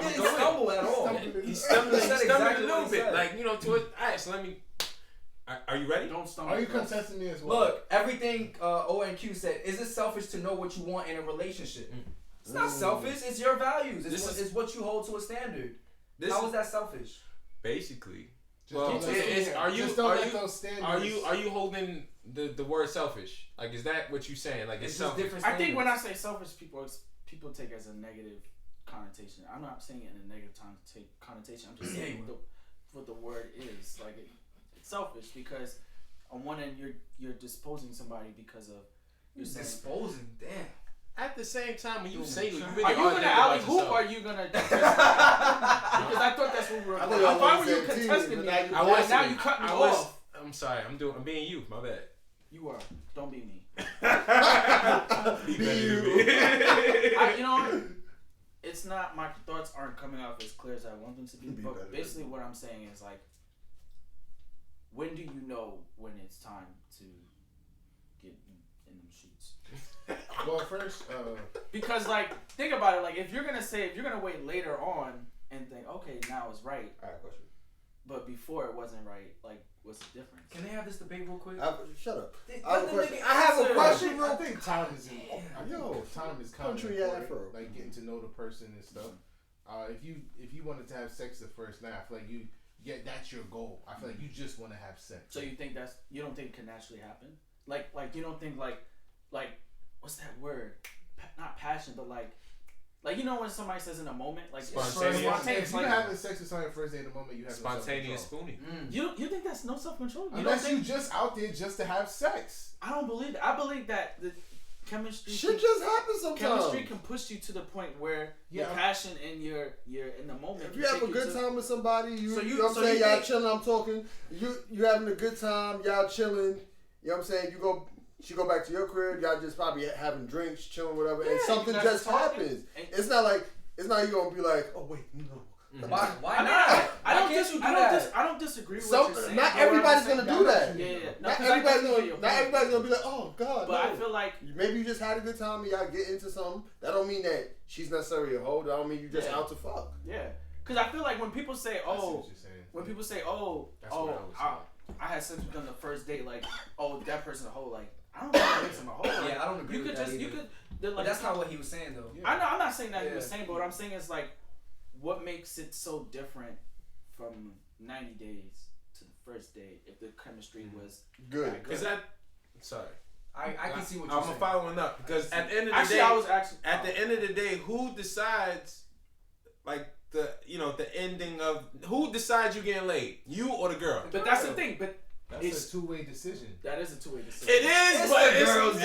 in. Stumble at all. He's stumbling exactly a little bit, like to it. All right, so let me. Are you ready? Don't stumble. Are you contesting me as well? Look, everything ONQ said. Is it selfish to know what you want in a relationship? It's not selfish. It's your values. It's what you hold to a standard. How is that selfish? Basically. Are you holding the word selfish? Like, is that what you saying? Like, it's selfish. Different. I think when I say selfish, people take it as a negative connotation. I'm not saying it in a negative connotation. I'm just saying what the word is. Like, it's selfish because on one end you're disposing somebody because of you're disposing. Damn. At the same time, when you say you really are you gonna alley hoop or are you gonna contest me? Because I thought that's what we were doing. If I were you contesting me, now you cut me off. I'm sorry, I'm being you, my bad. You are. Don't be me. Be you. You know what? It's not, my thoughts aren't coming out as clear as I want them to be, but basically what I'm saying is like, when do you know when it's time to get in them sheets? Well, first, because like, think about it. Like, if you're gonna wait later on and think, okay, now it's right. All right, question. But before it wasn't right. Like, what's the difference? Can they have this debate real quick? Shut up. I have a question. I think time is kind of important. Like getting to know the person and stuff. If you wanted to have sex the first night, I feel like that's your goal. I feel like you just want to have sex. So you think you don't think it can naturally happen? Like you don't think like what's that word? Not passion, but like you know when somebody says in a moment, like spontaneous. If you're having sex with somebody first day in the moment, you have spontaneous spooning. You think that's no self control? Unless you just out there just to have sex. I don't believe that. I believe that chemistry. Shit just happens sometimes. Chemistry can push you to the point where your passion and you're in the moment. If you have a good time with somebody, you know what I'm so saying, you y'all think- chilling, I'm talking, you having a good time, y'all chilling, you know what I'm saying, she go back to your crib, y'all just probably having drinks, chilling, whatever, and something just happens. It's not you gonna be like, oh wait, no. Why I not? I don't disagree with what you're saying. Not everybody's gonna do that. Yeah. Not everybody's gonna be like, oh God. But no. I feel like maybe you just had a good time and y'all get into something. That don't mean that she's necessarily a hoe. That don't mean you just out to fuck. Yeah. Because I feel like when people say, I had sex with them the first date, like, oh, that person a hoe, like, I don't think that makes him a hoe. Like, I don't agree with that either. But that's not what he was saying though. I know, I'm not saying that he was saying, but what I'm saying is like, what makes it so different from 90 days to the first date if the chemistry was good? Is that? Sorry. I can see what you're saying. I'm following up because at the end of the day, at the end of the day, who decides, like the ending of who decides you getting laid, you or the girl? But that's the thing. But it's a two-way decision. That is a two-way decision. It is, but the girl's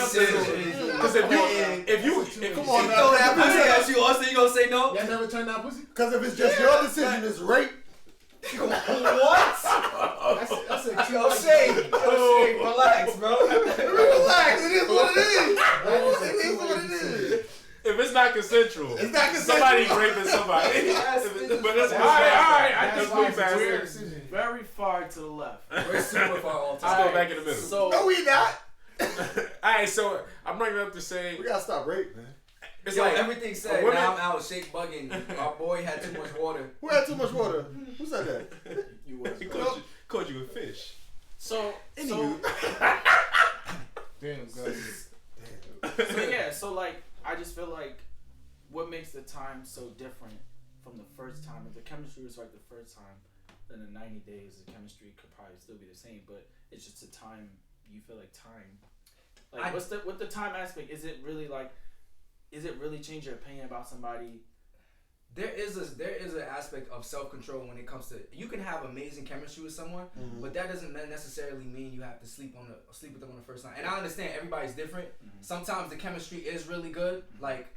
decision. Because if you come on, throw that pussy at you, also you gonna say no? Y'all never turn down pussy? Because if it's just your decision, it's rape. What? That's a Yo, Shane, relax, bro. Relax. It is what it is. It is what it is. If it's not consensual, it's not consensual. Somebody's raping somebody. But that's all right. I think we fast. Very far to the left. We're super far all Let's time. go back in the middle. So, no, we not. Alright, so I'm bringing up to say we gotta stop rape, man. It's Yo, like everything said. Now I'm out shake bugging. Our boy had too much water. Who had too much water? Who said that? You was. He called you a fish. So Damn, guys. So like I just feel like what makes the time so different from the first time. If the chemistry was like the first time, then in 90 days the chemistry could probably still be the same, but it's just the time. You feel like time. Like what's the time aspect? Is it really change your opinion about somebody? There is an aspect of self-control when it comes to, you can have amazing chemistry with someone, but that doesn't necessarily mean you have to sleep with them on the first night. And I understand everybody's different. Mm-hmm. Sometimes the chemistry is really good, like,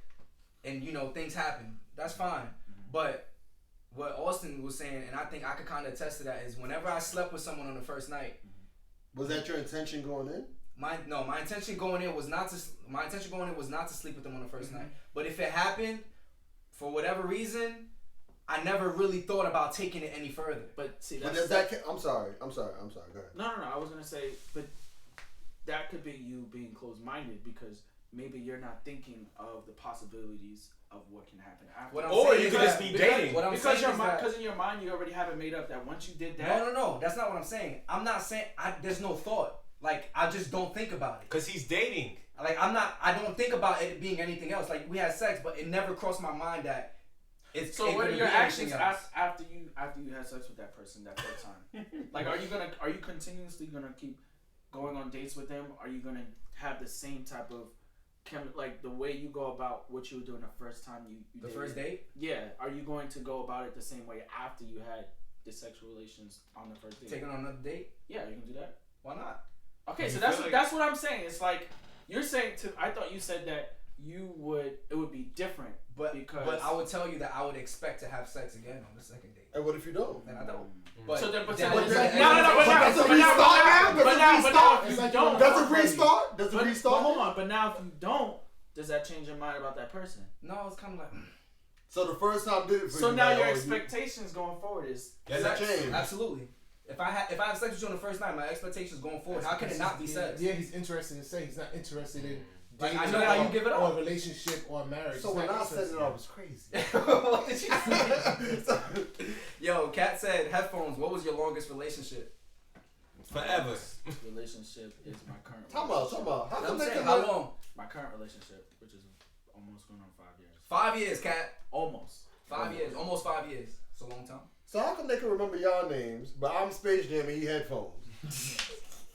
and things happen. That's fine. Mm-hmm. But what Austin was saying, and I think I could kind of attest to that, is whenever I slept with someone on the first night. Was that your intention going in? My intention going in was not to sleep with them on the first night. But if it happened, for whatever reason, I never really thought about taking it any further. But see, I'm sorry. Go ahead. No. I was gonna say, but that could be you being closed-minded because maybe you're not thinking of the possibilities of what can happen after. Or you could just be dating. Because in your mind you already have it made up that once you did that. No. That's not what I'm saying. I'm not saying there's no thought. Like, I just don't think about it. Because he's dating. Like, I don't think about it being anything else. Like, we had sex, but it never crossed my mind that it's. So what are your actions after you had sex with that person that first time? Like, are you continuously gonna keep going on dates with them? Are you gonna have the same type of like the way you go about what you were doing the first time you the dated? First date? Yeah. Are you going to go about it the same way after you had the sexual relations on the first date? Taking on another date? Yeah, you can do that. Why not? Okay, so that's what I'm saying. It's like you're saying I thought you said that it would be different, but I would tell you that I would expect to have sex again on the second date. And what if you don't? Then I don't. Does it restart? Does it restart? But hold on. But now if you don't, does that change your mind about that person? No, it's kind of like. So the first time did it for you. So now your expectations going forward is that change? Absolutely. If I have sex with you on the first night, my expectations going forward, how can it not be sex? Yeah, he's interested in sex. He's not interested in dating. I know how you give it up. Or a relationship or marriage. So when I said it, I was crazy. What did you say? Yo, Kat said headphones. What was your longest relationship? Forever. Relationship is my current. Talk about. How long? My current relationship, which is almost going on 5 years. 5 years, Kat. Almost. 5 years. Almost 5 years. It's a long time. So how come they can remember y'all names, but I'm Space Jam and he headphones?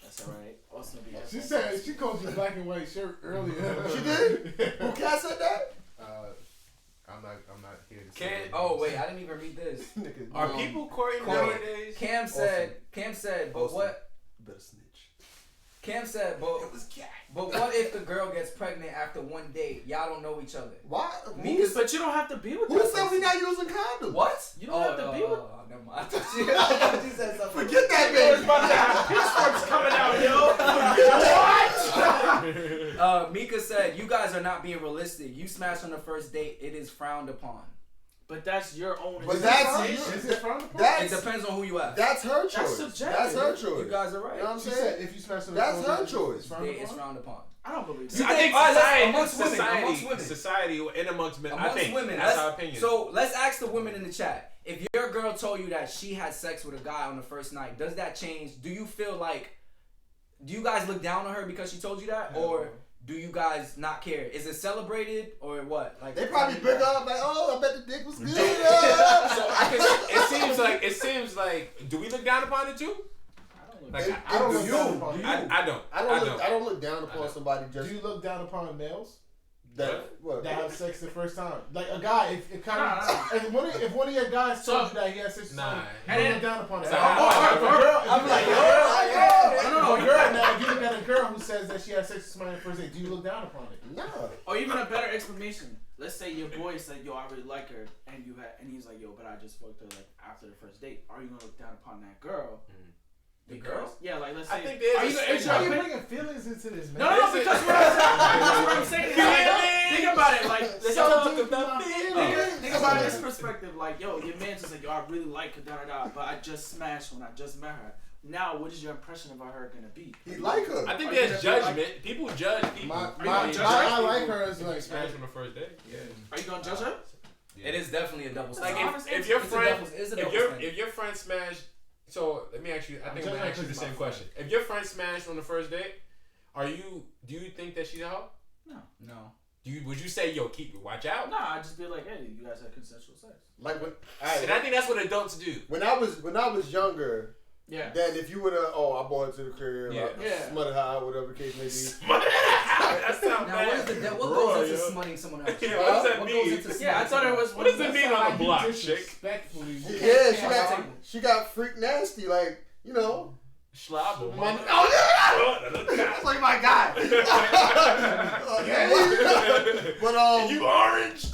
That's alright. Austin will be She said she called you black and white shirt earlier. She did? Who Kat said that? I'm not here to say. Oh wait, I didn't even read this. Are people courting nowadays? Cam said, but what? Better snitch. Cam said, but what if the girl gets pregnant after one date? Y'all don't know each other. Why? But you don't have to be with Who that said we person. not using condoms? What? You don't have to be with. Oh, never mind. I thought you said something. Forget that man. About to have pitchforks coming out, yo. Mika said, you guys are not being realistic. You smash on the first date, it is frowned upon. But that's your own. But that's Is it frowned upon? It depends on who you ask. That's her choice. That's subjective. That's her choice. You guys are right. You know what I'm She saying? said if you smash on the That's phone, her it's choice. frowned It's upon? frowned upon. I don't believe You that. I think all right, society, amongst women, amongst women. society, and amongst men. Amongst I think women, that's our opinion. So let's ask the women in the chat. If your girl told you that she had sex with a guy on the first night, does that change? Do you feel like, do you guys look down on her because she told you that, or do you guys not care? Is it celebrated or what? Like They probably pick up like, oh, I bet the dick was good. So it seems like, do we look down upon it too? Like I don't look You. down upon it. I don't look down upon somebody just Do you look down upon males that what? that have sex the first time? Like a guy, if one of your guys told you that he had sex with someone, you don't look down upon it. I'm like, no, girl. Now, if you look at a girl who says that she had sex with somebody on the first date, do you look down upon it? No. Or even a better explanation. Let's say your boy said, "Yo, I really like her," and he's like, "Yo, but I just fucked her like after the first date." Are you gonna look down upon that girl? the girl? Yeah, like let's say. I think there's Are you bringing feelings into this, man? No, because what I'm saying is, like, think about it, like, let's think about it this perspective, like, yo, your man just like, yo, I really like her, but I just smashed when I just met her. Now, what is your impression about her gonna be? He like her. I think there's judgment. People judge people. I like her as like Smash on the first date. Yeah. Are you gonna judge her? Yeah. It is definitely a double Like standard. if your friend, it's a double standard. if your friend smashed. So let me ask you. I think I'm gonna ask you the same question. If your friend smashed on the first date, do you think that she's a hoe? No. Would you say, yo, watch out? Nah, I'd just be like, hey, you guys had consensual sex. Like when And I think that's what adults do. when I was younger. Yeah. Then if you would have, I brought it to the crib, Yeah. smothered her out, whatever the case may be. That sounds Now, bad. what goes into smutting someone else? Yeah, what does that What mean? goes into Yeah, I thought it was. What does it mean on the block, chick? Disrespectfully. Yeah, she got freak nasty, like, you know. Schlabber. That's like my guy. But You orange.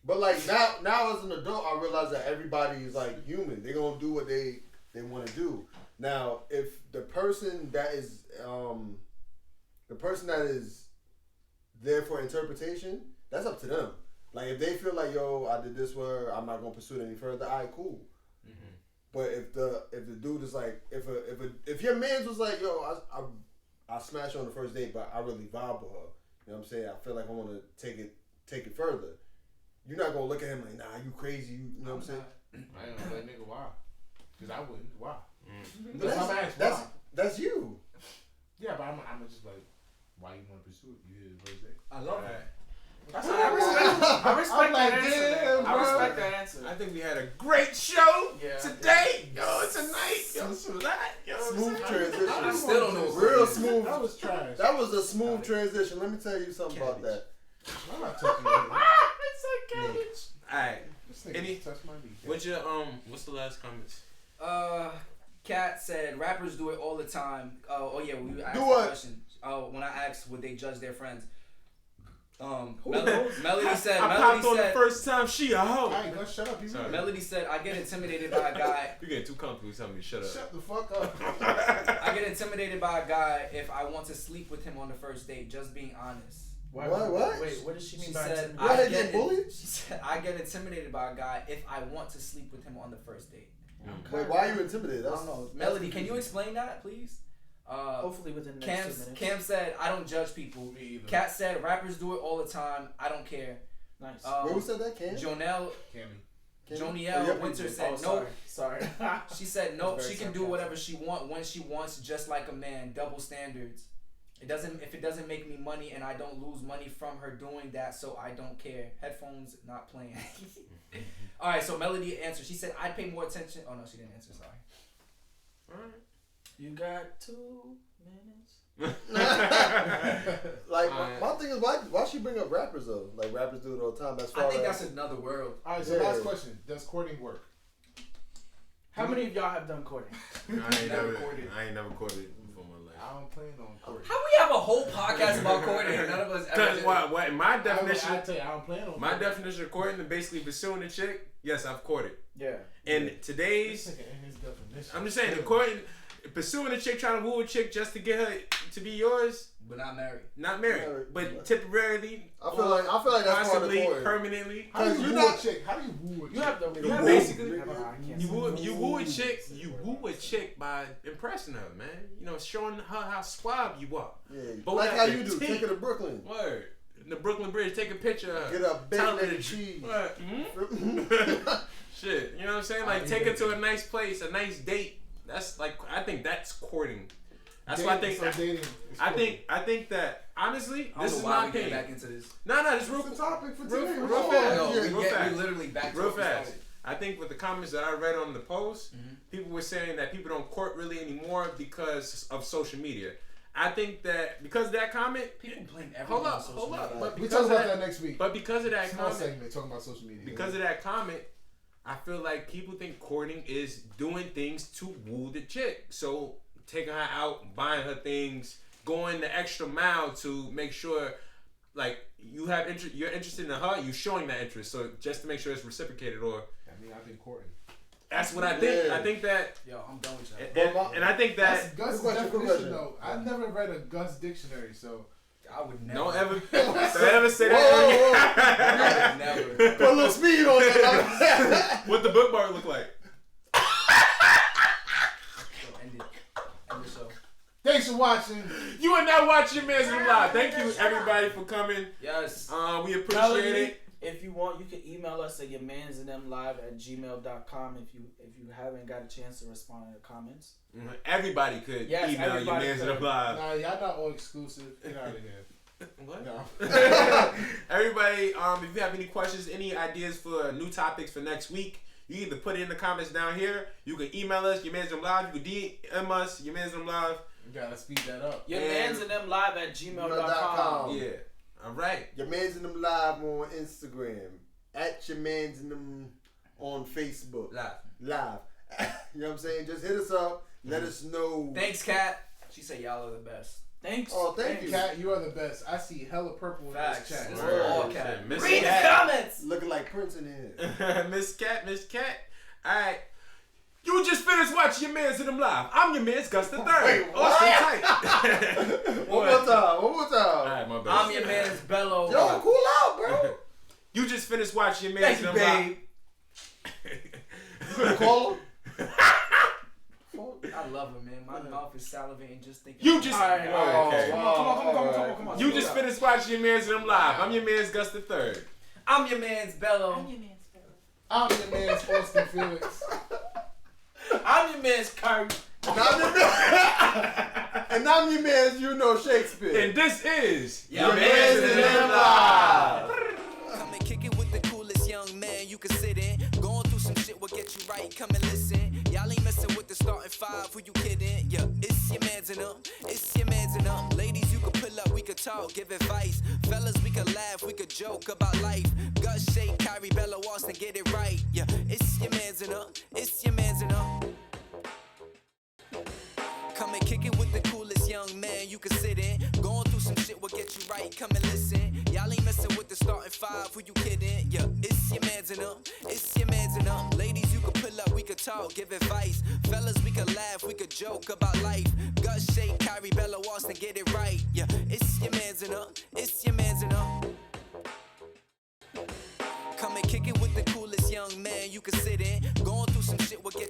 But like now as an adult, I realize that everybody is like human. They're gonna do what they want to do. Now, if the person that is there for interpretation, that's up to them. Like if they feel like, yo, I did this with her, I'm not gonna pursue it any further. All right, cool. Mm-hmm. But if the dude is like, if your man's was like, yo, I smashed her on the first date, but I really vibe with her. You know what I'm saying? I feel like I want to take it further. You're not gonna look at him like, nah, you crazy. You know what I'm saying? I ain't gonna let nigga why. Cause I wouldn't. Why? That's you. Yeah, but I'm just like, why you want to pursue it? You did the first day. I love that. I respect that answer. Damn, I bro. respect that answer. I think we had a great show Yeah. today. Yo, tonight. Yo, tonight. Yo, Smooth transition. I still don't know. Real smooth. That was trash. That was a smooth transition. Let me tell you something about that. I'm not touching you. It's a cabbage. Alright. This nigga Any- touch my knee. What's your what's the last comments? Kat said rappers do it all the time. We asked Do the what? question. When I asked would they judge their friends. Melody said. first time she a hoe. Alright, go shut up. You Sorry. Melody said, I get intimidated by a guy. You're getting too comfortable telling me to shut up. Shut the fuck up. I get intimidated by a guy if I want to sleep with him on the first date. Just being honest. What? Wait, what does she mean She by said, What, get bullied? She said, I get intimidated by a guy if I want to sleep with him on the first date. Wait, why are you intimidated? I don't know. Melody, can you explain that, please? Hopefully within the next 2 minutes. Cam said, I don't judge people. Me either. Kat said, rappers do it all the time. I don't care. Nice. Where we said that, Cam? Jonelle Cammy. Jonielle Winter said no. Sorry. She said no. That's very She can do sarcastic. whatever she wants when she wants, just like a man. Double standards. If it doesn't make me money and I don't lose money from her doing that, so I don't care. Headphones not playing. All right. So Melody answered. She said I'd pay more attention. Oh no, she didn't answer. Sorry. All right. You got 2 minutes. Like, my thing is, why she bring up rappers though? Like, rappers do it all the time. As far I think as that's another world. Alright, so Yeah. last question. Does courting work? how many of y'all have done courting? I ain't never courted before my life. I don't plan on courting. How we have a whole podcast about courting and none of us ever did? What my definition? I tell you, I don't plan on. My definition of courting is basically pursuing a chick. Yes, I've courted. Yeah. And today's, His definition. I'm just saying, pursuing a chick, trying to woo a chick just to get her to be yours. But not married. Not married, but temporarily. I feel like that's part of possibly the courting. permanently. How do you woo a chick? How do you woo a chick? You have to. You basically You woo a chick. You woo a chick by impressing her, man. You know, showing her how suave you are. Yeah. But Like with how that you do. tea- Take her to Brooklyn. Word. The Brooklyn Bridge. Take a picture of her. Get a Tell her bacon to- and cheese. What? Shit. You know what I'm saying? Like, take her to a nice place, a nice date. That's like, I think that's courting. That's what I think. I think that honestly, this is my opinion. Back into this. No, this real topic for real today. fast. No, Real we fast. literally back to Real what we fast. started. I think with the comments that I read on the post, people were saying that people don't court really anymore because of social media. I think that because of that comment, People blame everything on social media. But We because talk of about that next week. But because of that Small comment, segment talking about social media. because of that comment, I feel like people think courting is doing things to woo the chick. So taking her out, buying her things, going the extra mile to make sure, like, you have interest, you're interested in her, you showing that interest. So just to make sure it's reciprocated, or I mean, I've been courting. that's what I think. Yeah. I think that, Yo, I'm done with y'all. and I think That's that Gus' Good definition question. though. I've never read a Gus dictionary, so I would never. don't ever say Whoa, that. I would never. Put a little speed on that. What the bookmark look like? Yo, end it. End the show. thanks for watching. You are now watching Yah Mans and Them live. Thank you everybody for coming. Yes. We appreciate Melody, it. if you want, you can email us at yahmansandthemlive@gmail.com if you haven't got a chance to respond to the comments. Everybody could Yes, email Yah everybody Mans and Them could. live. Nah, y'all not all exclusive. Get out of here. What? No. Everybody, if you have any questions, any ideas for new topics for next week, you either put it in the comments down here. You can email us, Yah Mans and Them live. You can DM us, Yah Mans and Them live. You gotta speed that up. Yahmansandthemlive@gmail.com. Yeah. All right. Yah Mans and Them live on Instagram. At Yah Mans and Them on Facebook. Live. You know what I'm saying? Just hit us up. Let us know. Thanks, Kat. She said y'all are the best. Thanks. Oh, thank you. Kat, you are the best. I see hella purple in Facts. this chat. It's Word. all Kat. Miss Read the Kat. comments. Looking like Prince in here. Miss Cat. All right. You just finished watching Yah Mans and Them live. I'm your man's Gus the Third. Wait, what? Austin Tight. One more time. All right, my bad. I'm your man's Bello. Yo, cool out, bro. You just finished watching Yah Mans Thank and you, Them babe. You gonna call him? I love her, man. My mouth is salivating just thinking. You just. All right, Oh, okay. Come on. You just finished watching Yah Mans and Them live. I'm your man's Gus the Third. I'm your man's Bello. I'm your man's Austin Felix. I'm your man's Kurt. And I'm your man's, you know Shakespeare. And this is Yah Yah Mans and Them live. Come and kick it with the coolest young man you can sit in. Going through some shit will get you right. Come and listen. Y'all ain't messing with the starting five. Who you kidding? Yeah, it's Yah Mans and Them. It's Yah Mans and Them. Ladies, you can pull up. We could talk, give advice. Fellas, we could laugh. We could joke about life. Gus, Shake, Kyrie, Bella, Austin, get it right. Yeah, it's Yah Mans and Them. It's Yah Mans and Them. Come and kick it with the coolest young man you can sit in. Going through some shit will get you right. Come and listen. Y'all ain't messing with the starting five. Who you kidding? Yeah, it's Yah Mans and Them. It's Yah Mans and Them. Ladies, you can pull up. We could talk, give advice. Fellas, we could laugh. We could joke about life. Gus, Shake, Kyrie, Bella, Austin, get it right. Yeah, it's Yah Mans and Them. It's Yah Mans and Them. Come and kick it with the coolest young man you can sit in. Going through some shit will get you